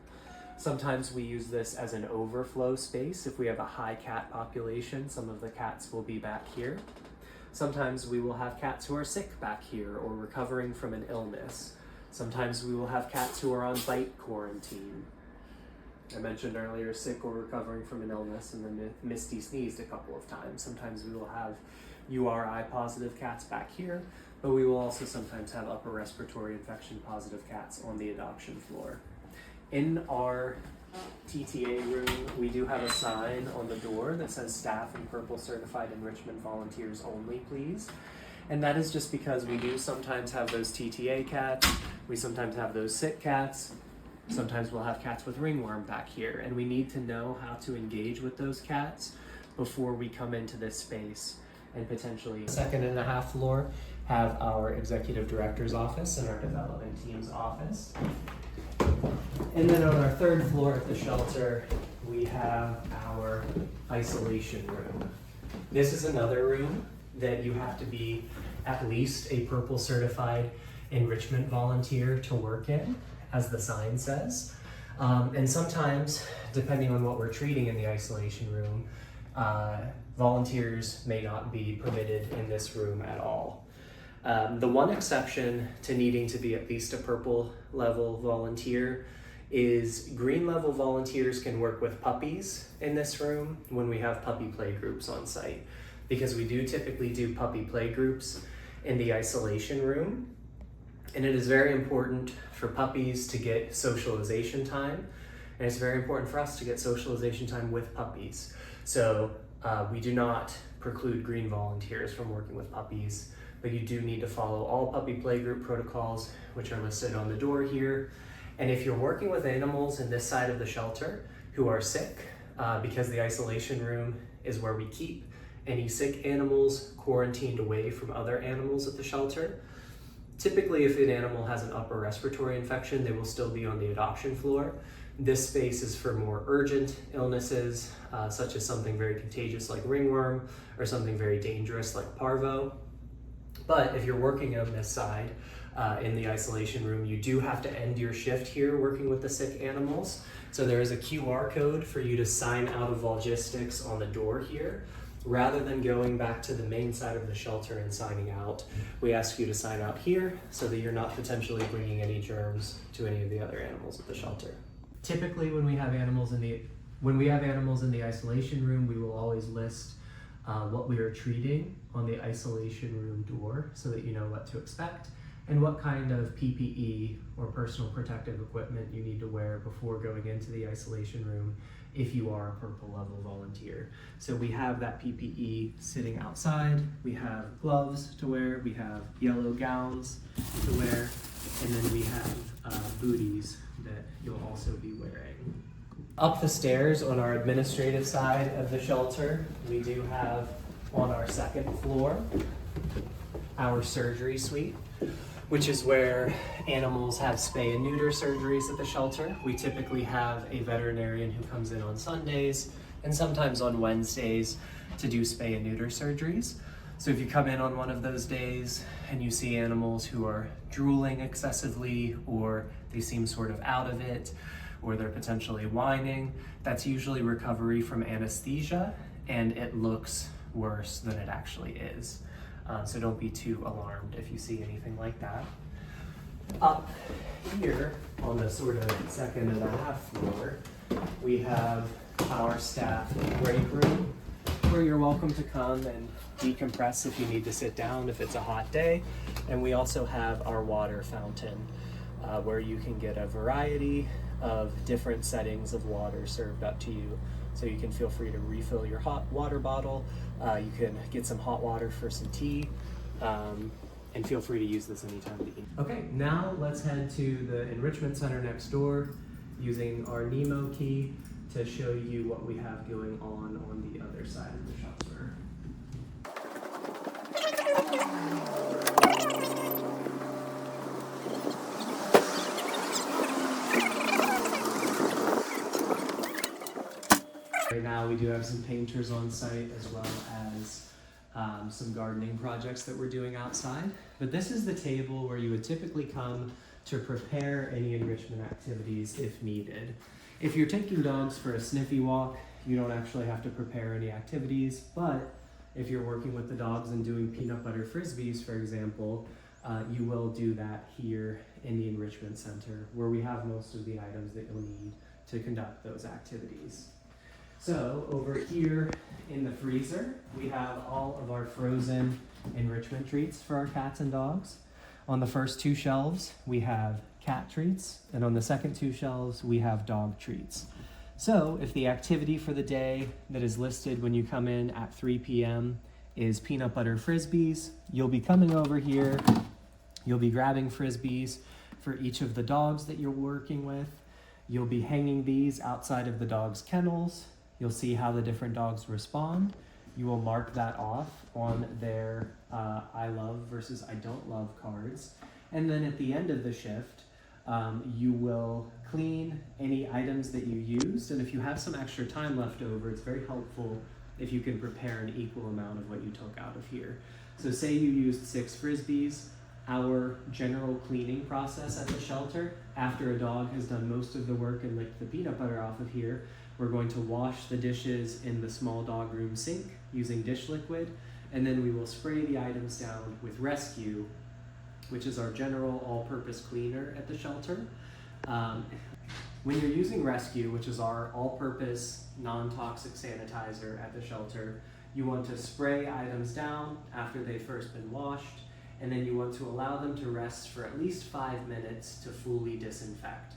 Sometimes we use this as an overflow space. If we have a high cat population, some of the cats will be back here. Sometimes we will have cats who are sick back here or recovering from an illness. Sometimes we will have cats who are on bite quarantine. I mentioned earlier sick or recovering from an illness, and then Misty sneezed a couple of times. Sometimes we will have URI positive cats back here, but we will also sometimes have upper respiratory infection positive cats on the adoption floor. In our TTA room, we do have a sign on the door that says staff and purple certified enrichment volunteers only, please. And that is just because we do sometimes have those TTA cats, we sometimes have those sick cats, sometimes we'll have cats with ringworm back here, and we need to know how to engage with those cats before we come into this space and potentially. Second and a half floor have our executive director's office and our development team's office. And then on our third floor at the shelter, we have our isolation room. This is another room that you have to be at least a purple certified enrichment volunteer to work in, as the sign says. And sometimes, depending on what we're treating in the isolation room, volunteers may not be permitted in this room at all. The one exception to needing to be at least a purple level volunteer is green level volunteers can work with puppies in this room when we have puppy play groups on site, because we do typically do puppy play groups in the isolation room. And it is very important for puppies to get socialization time, and it's very important for us to get socialization time with puppies. So we do not preclude green volunteers from working with puppies, but you do need to follow all puppy play group protocols, which are listed on the door here. And if you're working with animals in this side of the shelter who are sick, because the isolation room is where we keep any sick animals quarantined away from other animals at the shelter. Typically, if an animal has an upper respiratory infection, they will still be on the adoption floor. This space is for more urgent illnesses, such as something very contagious like ringworm or something very dangerous like parvo. But if you're working on this side, in the isolation room, you do have to end your shift here working with the sick animals. So there is a QR code for you to sign out of Logistics on the door here. Rather than going back to the main side of the shelter and signing out, we ask you to sign out here so that you're not potentially bringing any germs to any of the other animals at the shelter. Typically, when we have animals in the isolation room, we will always list what we are treating on the isolation room door so that you know what to expect and what kind of PPE or personal protective equipment you need to wear before going into the isolation room if you are a purple level volunteer. So we have that PPE sitting outside, we have gloves to wear, we have yellow gowns to wear, and then we have booties that you'll also be wearing. Up the stairs on our administrative side of the shelter, we do have on our second floor our surgery suite, which is where animals have spay and neuter surgeries at the shelter. We typically have a veterinarian who comes in on Sundays and sometimes on Wednesdays to do spay and neuter surgeries. So if you come in on one of those days and you see animals who are drooling excessively, or they seem sort of out of it, or they're potentially whining, that's usually recovery from anesthesia, and it looks worse than it actually is. So don't be too alarmed if you see anything like that. Up here on the sort of second and a half floor, we have our staff break room, where you're welcome to come and decompress if you need to sit down if it's a hot day. And we also have our water fountain, where you can get a variety of different settings of water served up to you. So you can feel free to refill your hot water bottle. You can get some hot water for some tea, and feel free to use this anytime to eat. Okay, now let's head to the enrichment center next door using our Nemo key to show you what we have going on the other side of the shelter. Right now we do have some painters on site as well as some gardening projects that we're doing outside. But this is the table where you would typically come to prepare any enrichment activities if needed. If you're taking dogs for a sniffy walk, you don't actually have to prepare any activities, but if you're working with the dogs and doing peanut butter frisbees, for example, you will do that here in the enrichment center, where we have most of the items that you'll need to conduct those activities. So over here in the freezer, we have all of our frozen enrichment treats for our cats and dogs. On the first two shelves, we have cat treats, and on the second two shelves, we have dog treats. So if the activity for the day that is listed when you come in at 3 p.m. is peanut butter frisbees, you'll be coming over here, you'll be grabbing frisbees for each of the dogs that you're working with. You'll be hanging these outside of the dogs' kennels. You'll see how the different dogs respond. You will mark that off on their I love versus I don't love cards. And then at the end of the shift, you will clean any items that you used. And if you have some extra time left over, it's very helpful if you can prepare an equal amount of what you took out of here. So say you used 6 frisbees. Our general cleaning process at the shelter, after a dog has done most of the work and licked the peanut butter off of here, we're going to wash the dishes in the small dog room sink using dish liquid, and then we will spray the items down with Rescue, which is our general all-purpose cleaner at the shelter. When you're using Rescue, which is our all-purpose non-toxic sanitizer at the shelter, you want to spray items down after they've first been washed, and then you want to allow them to rest for at least 5 minutes to fully disinfect.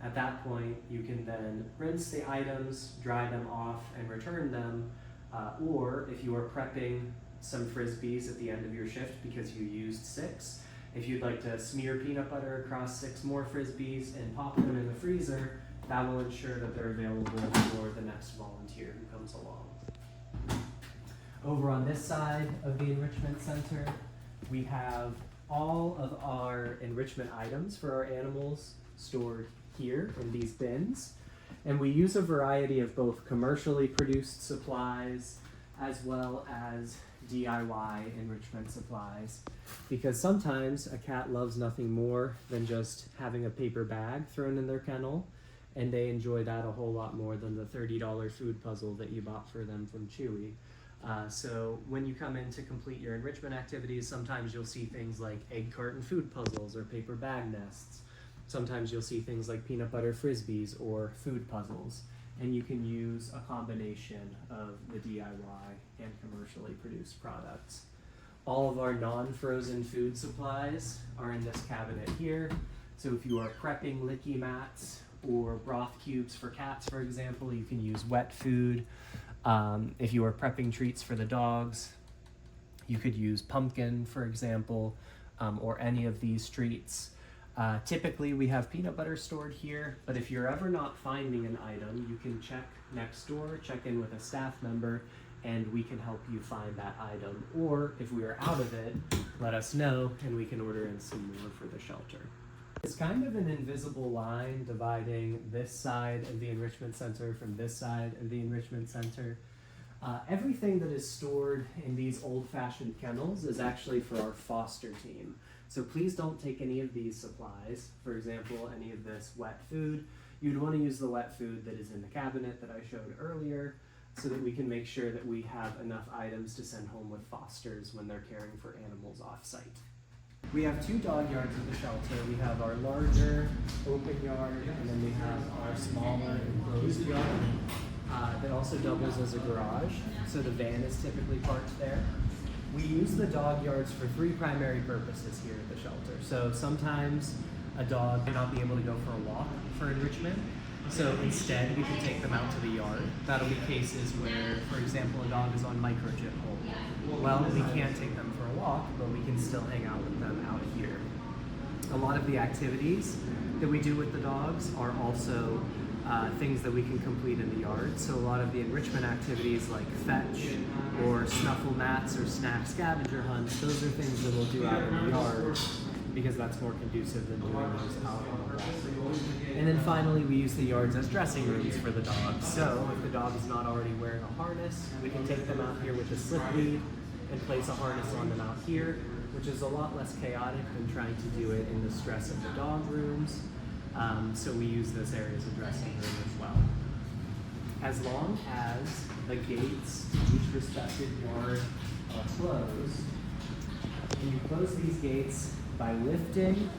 At that point, you can then rinse the items, dry them off, and return them. Or if you are prepping some frisbees at the end of your shift because you used 6, if you'd like to smear peanut butter across 6 more frisbees and pop them in the freezer, that will ensure that they're available for the next volunteer who comes along. Over on this side of the enrichment center, we have all of our enrichment items for our animals stored here in these bins. And we use a variety of both commercially produced supplies as well as DIY enrichment supplies, because sometimes a cat loves nothing more than just having a paper bag thrown in their kennel, and they enjoy that a whole lot more than the $30 food puzzle that you bought for them from Chewy. So when you come in to complete your enrichment activities, sometimes you'll see things like egg carton food puzzles or paper bag nests. Sometimes you'll see things like peanut butter frisbees or food puzzles, and you can use a combination of the DIY and commercially produced products. All of our non-frozen food supplies are in this cabinet here. So if you are prepping licky mats or broth cubes for cats, for example, you can use wet food. If you are prepping treats for the dogs, you could use pumpkin, for example, or any of these treats. Typically we have peanut butter stored here, but if you're ever not finding an item, you can check next door, check in with a staff member, and we can help you find that item. Or if we are out of it, let us know and we can order in some more for the shelter. It's kind of an invisible line dividing this side of the enrichment center from this side of the enrichment center. Everything that is stored in these old-fashioned kennels is actually for our foster team. So please don't take any of these supplies. For example, any of this wet food. You'd want to use the wet food that is in the cabinet that I showed earlier, so that we can make sure that we have enough items to send home with fosters when they're caring for animals off-site. We have two dog yards at the shelter. We have our larger open yard, and then we have our smaller enclosed yard that also doubles as a garage. So the van is typically parked there. We use the dog yards for three primary purposes here at the shelter. So sometimes a dog may not be able to go for a walk for enrichment. So instead, we can take them out to the yard. That'll be cases where, for example, a dog is on microchip hold. Well, we can't take them for a walk, but we can still hang out with them out here. A lot of the activities that we do with the dogs are also things that we can complete in the yard. So a lot of the enrichment activities like fetch or snuffle mats or snack scavenger hunts, those are things that we'll do out in the yard because that's more conducive than doing those out on the grass. And then finally, we use the yards as dressing rooms for the dogs. So if the dog is not already wearing a harness, we can take them out here with a slip lead and place a harness on them out here, which is a lot less chaotic than trying to do it in the stress of the dog rooms. So we use this area as a dressing room as well. As long as the gates to each respective yard are closed, and you close these gates by lifting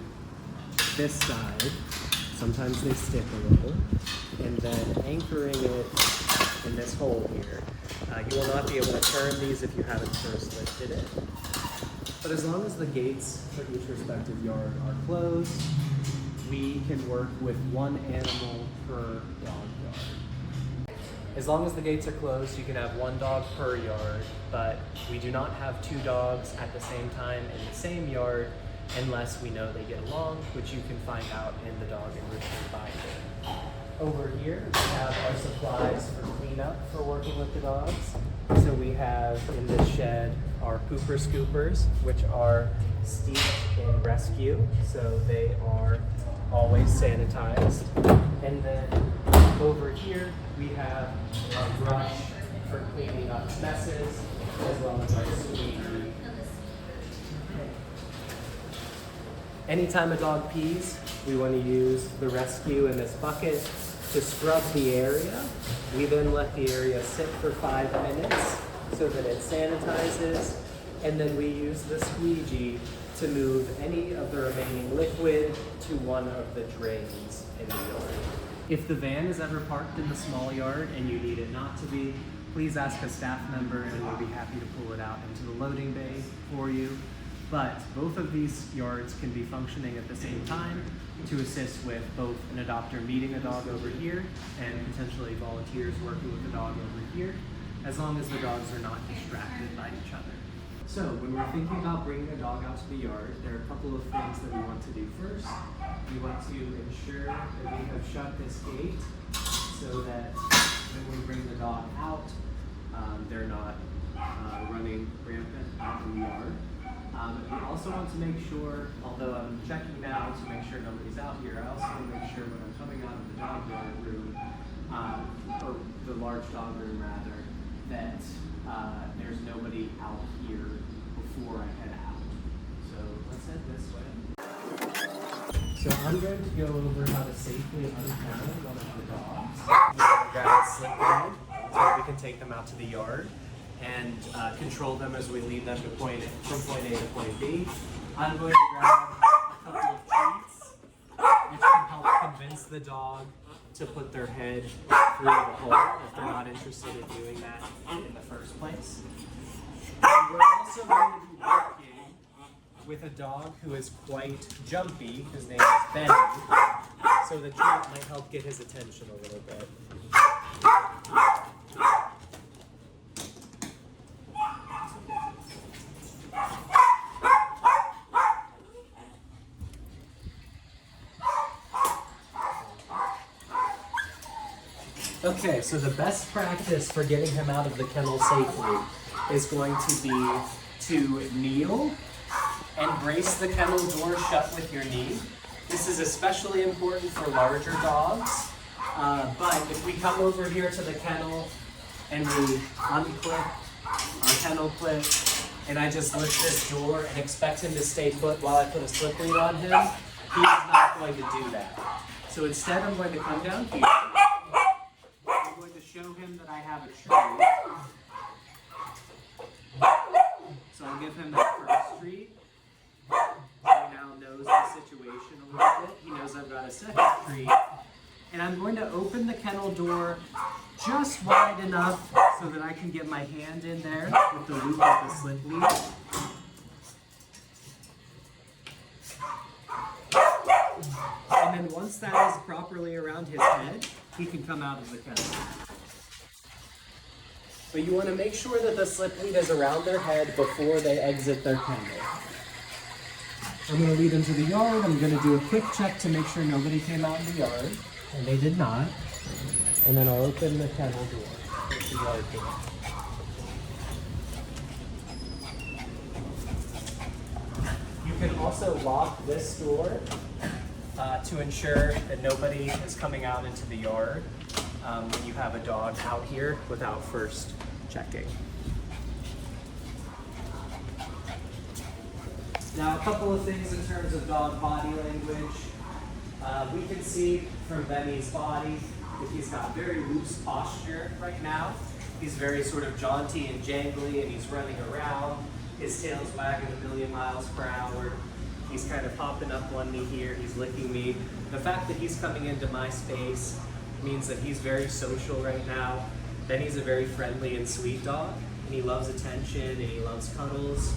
this side, sometimes they stick a little, and then anchoring it in this hole here. You will not be able to turn these if you haven't first lifted it. But as long as the gates for each respective yard are closed, we can work with one animal per dog yard. As long as the gates are closed, you can have one dog per yard, but we do not have two dogs at the same time in the same yard unless we know they get along, which you can find out in the dog enrichment binder. Over here, we have our supplies for cleanup for working with the dogs. So we have in this shed our pooper scoopers, which are steeped in rescue, so they are always sanitized. And then over here, we have a brush for cleaning up messes, as well as our squeegee. Anytime a dog pees, we want to use the rescue in this bucket to scrub the area. We then let the area sit for 5 minutes so that it sanitizes, and then we use the squeegee to move any of the remaining liquid to one of the drains in the yard. If the van is ever parked in the small yard and you need it not to be, please ask a staff member and we'll be happy to pull it out into the loading bay for you. But both of these yards can be functioning at the same time to assist with both an adopter meeting a dog over here and potentially volunteers working with the dog over here, as long as the dogs are not distracted by each other. So when we're thinking about bringing a dog out to the yard, there are a couple of things that we want to do first. We want to ensure that we have shut this gate so that when we bring the dog out, they're not running rampant out in the yard. We also want to make sure, although I'm checking now to make sure nobody's out here, I also want to make sure when I'm coming out of the dog yard room, or the large dog room rather, that there's nobody out here before I head out. So let's head this way. So I'm going to go over how to safely unkennel one of the dogs. We're going to grab a slip line so that we can take them out to the yard and control them as we lead them to from point A to point B. I'm going to grab a couple of treats, which can help convince the dog to put their head through the hole if they're not interested in doing that in the first place. And we're also going to be working with a dog who is quite jumpy. His name is Benny, so the treat might help get his attention a little bit. Okay, so the best practice for getting him out of the kennel safely is going to be to kneel and brace the kennel door shut with your knee. This is especially important for larger dogs, but if we come over here to the kennel and we unclip our kennel clip and I just lift this door and expect him to stay put while I put a slip lead on him, he's not going to do that. So instead I'm going to come down here. I'm going to show him that I have a treat. So I'll give him that first treat. He now knows the situation a little bit. He knows I've got a second treat. And I'm going to open the kennel door just wide enough so that I can get my hand in there with the loop of the slip lead. And then once that is properly around his head, he can come out of the kennel. But you want to make sure that the slip lead is around their head before they exit their kennel. I'm going to lead them to the yard. I'm going to do a quick check to make sure nobody came out in the yard. And they did not. And then I'll open the kennel door, the yard door. You can also lock this door to ensure that nobody is coming out into the yard when you have a dog out here without first checking. Now, a couple of things in terms of dog body language. We can see from Benny's body that he's got very loose posture right now. He's very sort of jaunty and jangly, and he's running around. His tail's wagging a million miles per hour. He's kind of hopping up one knee here. He's licking me. The fact that he's coming into my space means that he's very social right now. Benny's a very friendly and sweet dog, and he loves attention and he loves cuddles.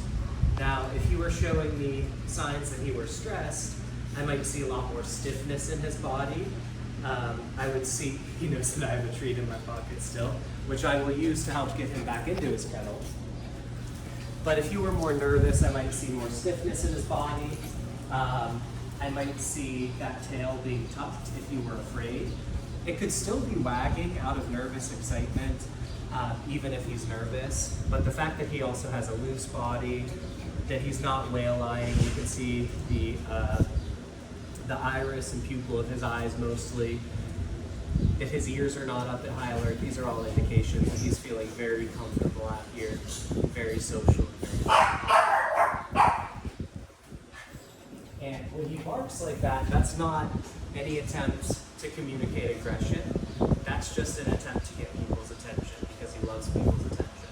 Now, if you were showing me signs that he were stressed, I might see a lot more stiffness in his body. I would see, he knows that I have a treat in my pocket still, which I will use to help get him back into his kennel. But if you were more nervous, I might see more stiffness in his body. I might see that tail being tucked if you were afraid. It could still be wagging out of nervous excitement, even if he's nervous. But the fact that he also has a loose body, that he's not whale-eyeing, you can see the iris and pupil of his eyes mostly. If his ears are not up at high alert, these are all indications that he's feeling very comfortable out here, very social. And when he barks like that, that's not any attempt to communicate aggression. That's just an attempt to get people's attention because he loves people's attention.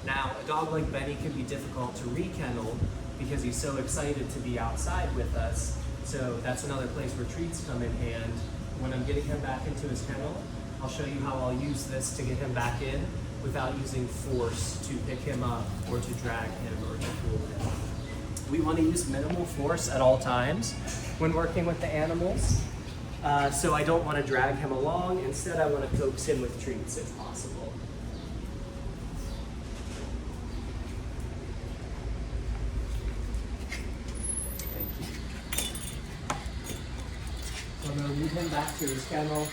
Now, a dog like Benny can be difficult to re-kennel because he's so excited to be outside with us. So that's another place where treats come in hand. When I'm getting him back into his kennel, I'll show you how I'll use this to get him back in without using force to pick him up or to drag him or to pull him. We want to use minimal force at all times when working with the animals. So I don't want to drag him along. Instead, I want to coax him with treats if possible. Thank you. So I'm going to lead him back to his kennel.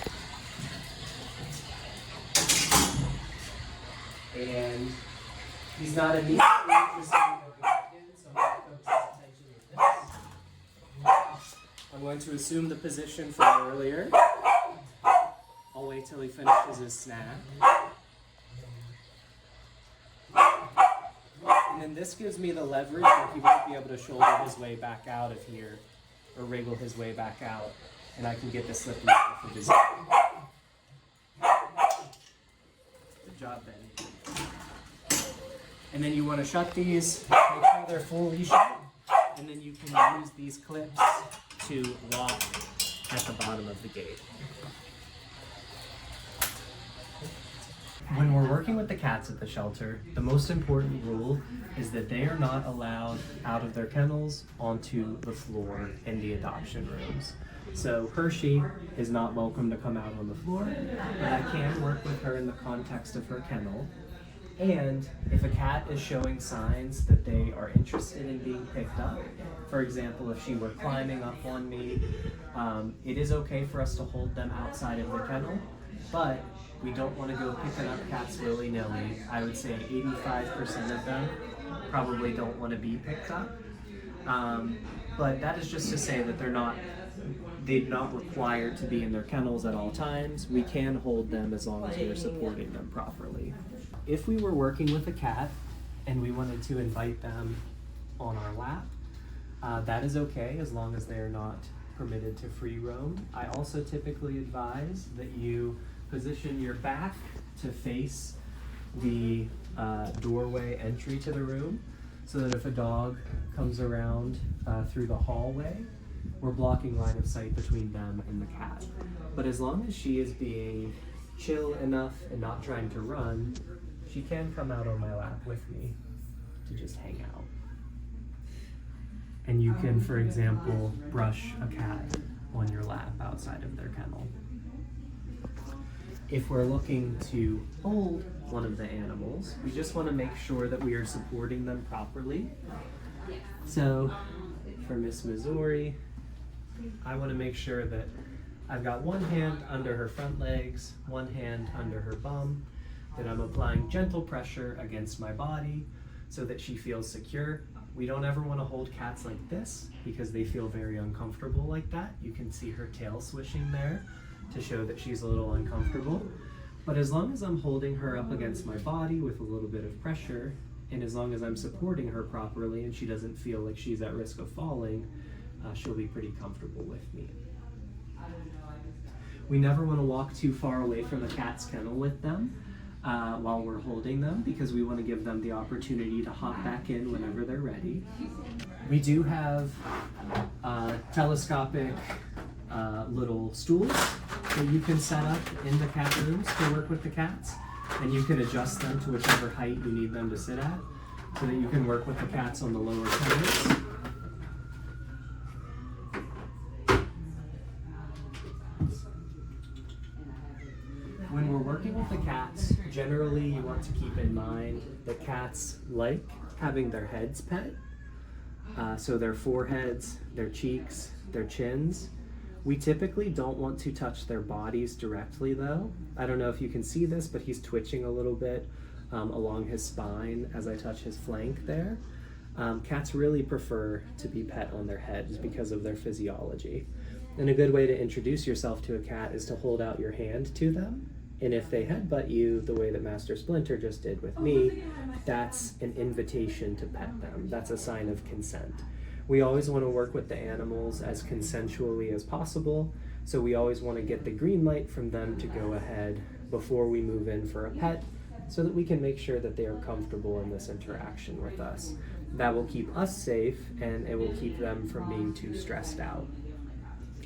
And He's not immediately interested in going back in, so I'm going to focus his attention with this. I'm going to assume the position from earlier. I'll wait till he finishes his snack. And then this gives me the leverage that he won't be able to shoulder his way back out of here, or wriggle his way back out, and I can get the slip knot with his. Good job, Ben. And then you want to shut these, make sure they're fully shut, and then you can use these clips to lock at the bottom of the gate. When we're working with the cats at the shelter, the most important rule is that they are not allowed out of their kennels onto the floor in the adoption rooms. So Hershey is not welcome to come out on the floor, but I can work with her in the context of her kennel. And if a cat is showing signs that they are interested in being picked up, for example, if she were climbing up on me, it is okay for us to hold them outside of the kennel, but we don't want to go picking up cats willy-nilly. I would say 85% of them probably don't want to be picked up. But that is just to say that they're not required to be in their kennels at all times. We can hold them as long as we're supporting them properly. If we were working with a cat and we wanted to invite them on our lap, that is okay as long as they are not permitted to free roam. I also typically advise that you position your back to face the doorway entry to the room, so that if a dog comes around through the hallway, we're blocking line of sight between them and the cat. But as long as she is being chill enough and not trying to run, she can come out on my lap with me to just hang out. And you can, for example, brush a cat on your lap outside of their kennel. If we're looking to hold one of the animals, we just want to make sure that we are supporting them properly. So for Miss Missouri, I want to make sure that I've got one hand under her front legs, one hand under her bum, that I'm applying gentle pressure against my body so that she feels secure. We don't ever want to hold cats like this because they feel very uncomfortable like that. You can see her tail swishing there to show that she's a little uncomfortable. But as long as I'm holding her up against my body with a little bit of pressure, and as long as I'm supporting her properly and she doesn't feel like she's at risk of falling, she'll be pretty comfortable with me. We never want to walk too far away from the cat's kennel with them while we're holding them, because we want to give them the opportunity to hop back in whenever they're ready. We do have telescopic little stools that you can set up in the cat rooms to work with the cats, and you can adjust them to whichever height you need them to sit at, so that you can work with the cats on the lower corners. When we're working with the cats, generally you want to keep in mind that cats like having their heads pet, so their foreheads, their cheeks, their chins. We typically don't want to touch their bodies directly though. I don't know if you can see this, but he's twitching a little bit along his spine as I touch his flank there. Cats really prefer to be pet on their heads because of their physiology. And a good way to introduce yourself to a cat is to hold out your hand to them. And if they headbutt you the way that Master Splinter just did with me, that's an invitation to pet them. That's a sign of consent. We always want to work with the animals as consensually as possible, so we always want to get the green light from them to go ahead before we move in for a pet, so that we can make sure that they are comfortable in this interaction with us. That will keep us safe, and it will keep them from being too stressed out.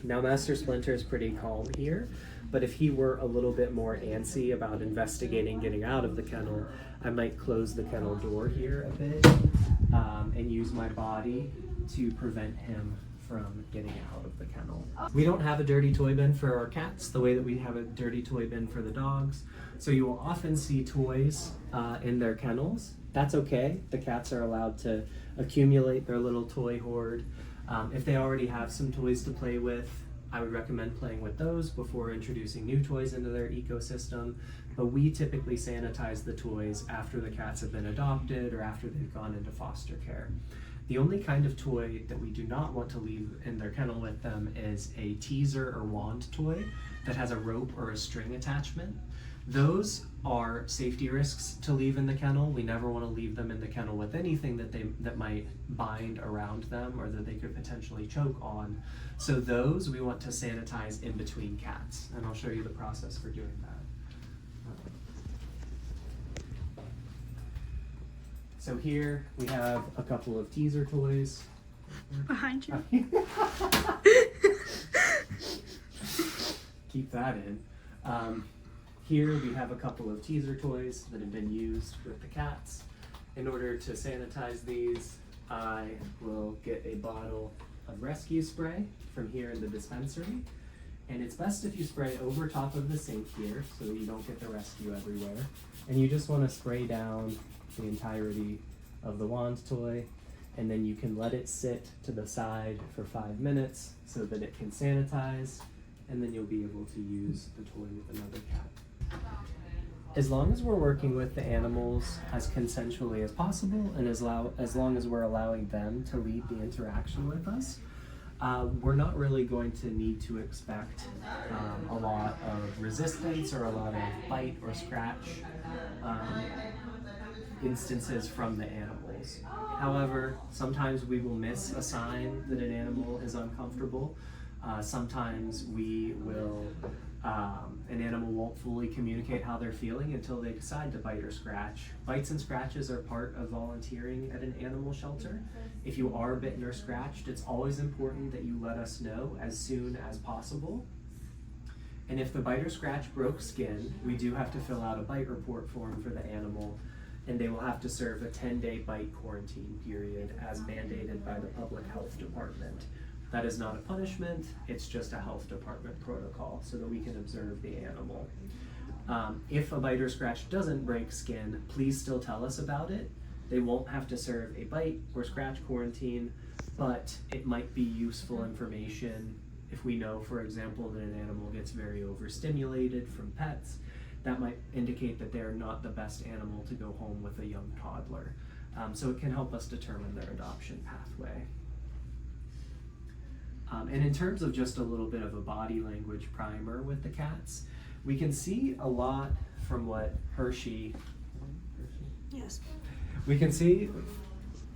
Now, Master Splinter is pretty calm here, but if he were a little bit more antsy about investigating getting out of the kennel, I might close the kennel door here a bit and use my body to prevent him from getting out of the kennel. We don't have a dirty toy bin for our cats the way that we have a dirty toy bin for the dogs, so you will often see toys in their kennels. That's okay. The cats are allowed to accumulate their little toy hoard. If they already have some toys to play with, I would recommend playing with those before introducing new toys into their ecosystem. but we typically sanitize the toys after the cats have been adopted or after they've gone into foster care. The only kind of toy that we do not want to leave in their kennel with them is a teaser or wand toy that has a rope or a string attachment. Those are safety risks to leave in the kennel. We never want to leave them in the kennel with anything that might bind around them or that they could potentially choke on. So those we want to sanitize in between cats, and I'll show you the process for doing that. So here we have a couple of teaser toys. Behind you. Keep that in. Here we have a couple of teaser toys that have been used with the cats. In order to sanitize these, I will get a bottle of rescue spray from here in the dispensary. And it's best if you spray over top of the sink here so that you don't get the rescue everywhere. And you just want to spray down the entirety of the wand toy, and then you can let it sit to the side for 5 minutes so that it can sanitize, and then you'll be able to use the toy with another cat. As long as we're working with the animals as consensually as possible, and as long as we're allowing them to lead the interaction with us, we're not really going to need to expect a lot of resistance or a lot of bite or scratch instances from the animals. However, sometimes we will miss a sign that an animal is uncomfortable. Sometimes an animal won't fully communicate how they're feeling until they decide to bite or scratch. Bites and scratches are part of volunteering at an animal shelter. If you are bitten or scratched, it's always important that you let us know as soon as possible. And if the bite or scratch broke skin, we do have to fill out a bite report form for the animal, and they will have to serve a 10-day bite quarantine period as mandated by the public health department. That is not a punishment, it's just a health department protocol so that we can observe the animal. If a bite or scratch doesn't break skin, please still tell us about it. They won't have to serve a bite or scratch quarantine, but it might be useful information if we know, for example, that an animal gets very overstimulated from pets. That might indicate that they're not the best animal to go home with a young toddler. So it can help us determine their adoption pathway. And in terms of just a little bit of a body language primer with the cats, we can see a lot from what Hershey. Yes. We can see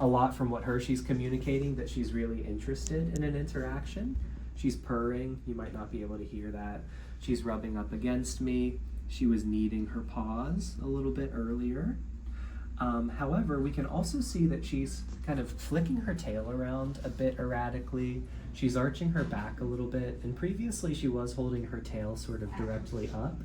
a lot from what Hershey's communicating that she's really interested in an interaction. She's purring, you might not be able to hear that. She's rubbing up against me. She was kneading her paws a little bit earlier. However, we can also see that she's kind of flicking her tail around a bit erratically. She's arching her back a little bit, and previously she was holding her tail sort of directly up.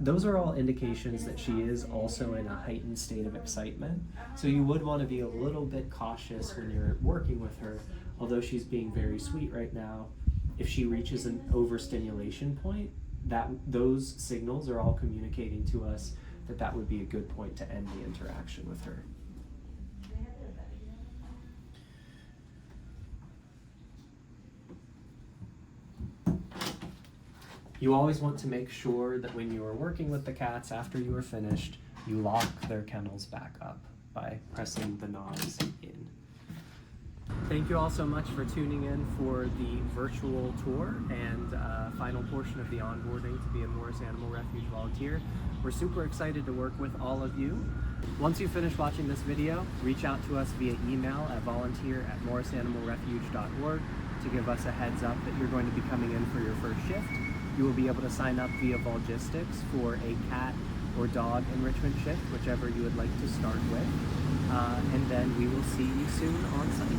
Those are all indications that she is also in a heightened state of excitement. So you would want to be a little bit cautious when you're working with her. Although she's being very sweet right now, if she reaches an overstimulation point, those signals are all communicating to us that would be a good point to end the interaction with her. You always want to make sure that when you are working with the cats after you are finished, you lock their kennels back up by pressing the knobs in. Thank you all so much for tuning in for the virtual tour and final portion of the onboarding to be a Morris Animal Refuge volunteer. We're super excited to work with all of you. Once you finish watching this video, reach out to us via email at volunteer@morrisanimalrefuge.org to give us a heads up that you're going to be coming in for your first shift. You will be able to sign up via Volgistics for a cat or dog enrichment shift, whichever you would like to start with. And then we will see you soon on site.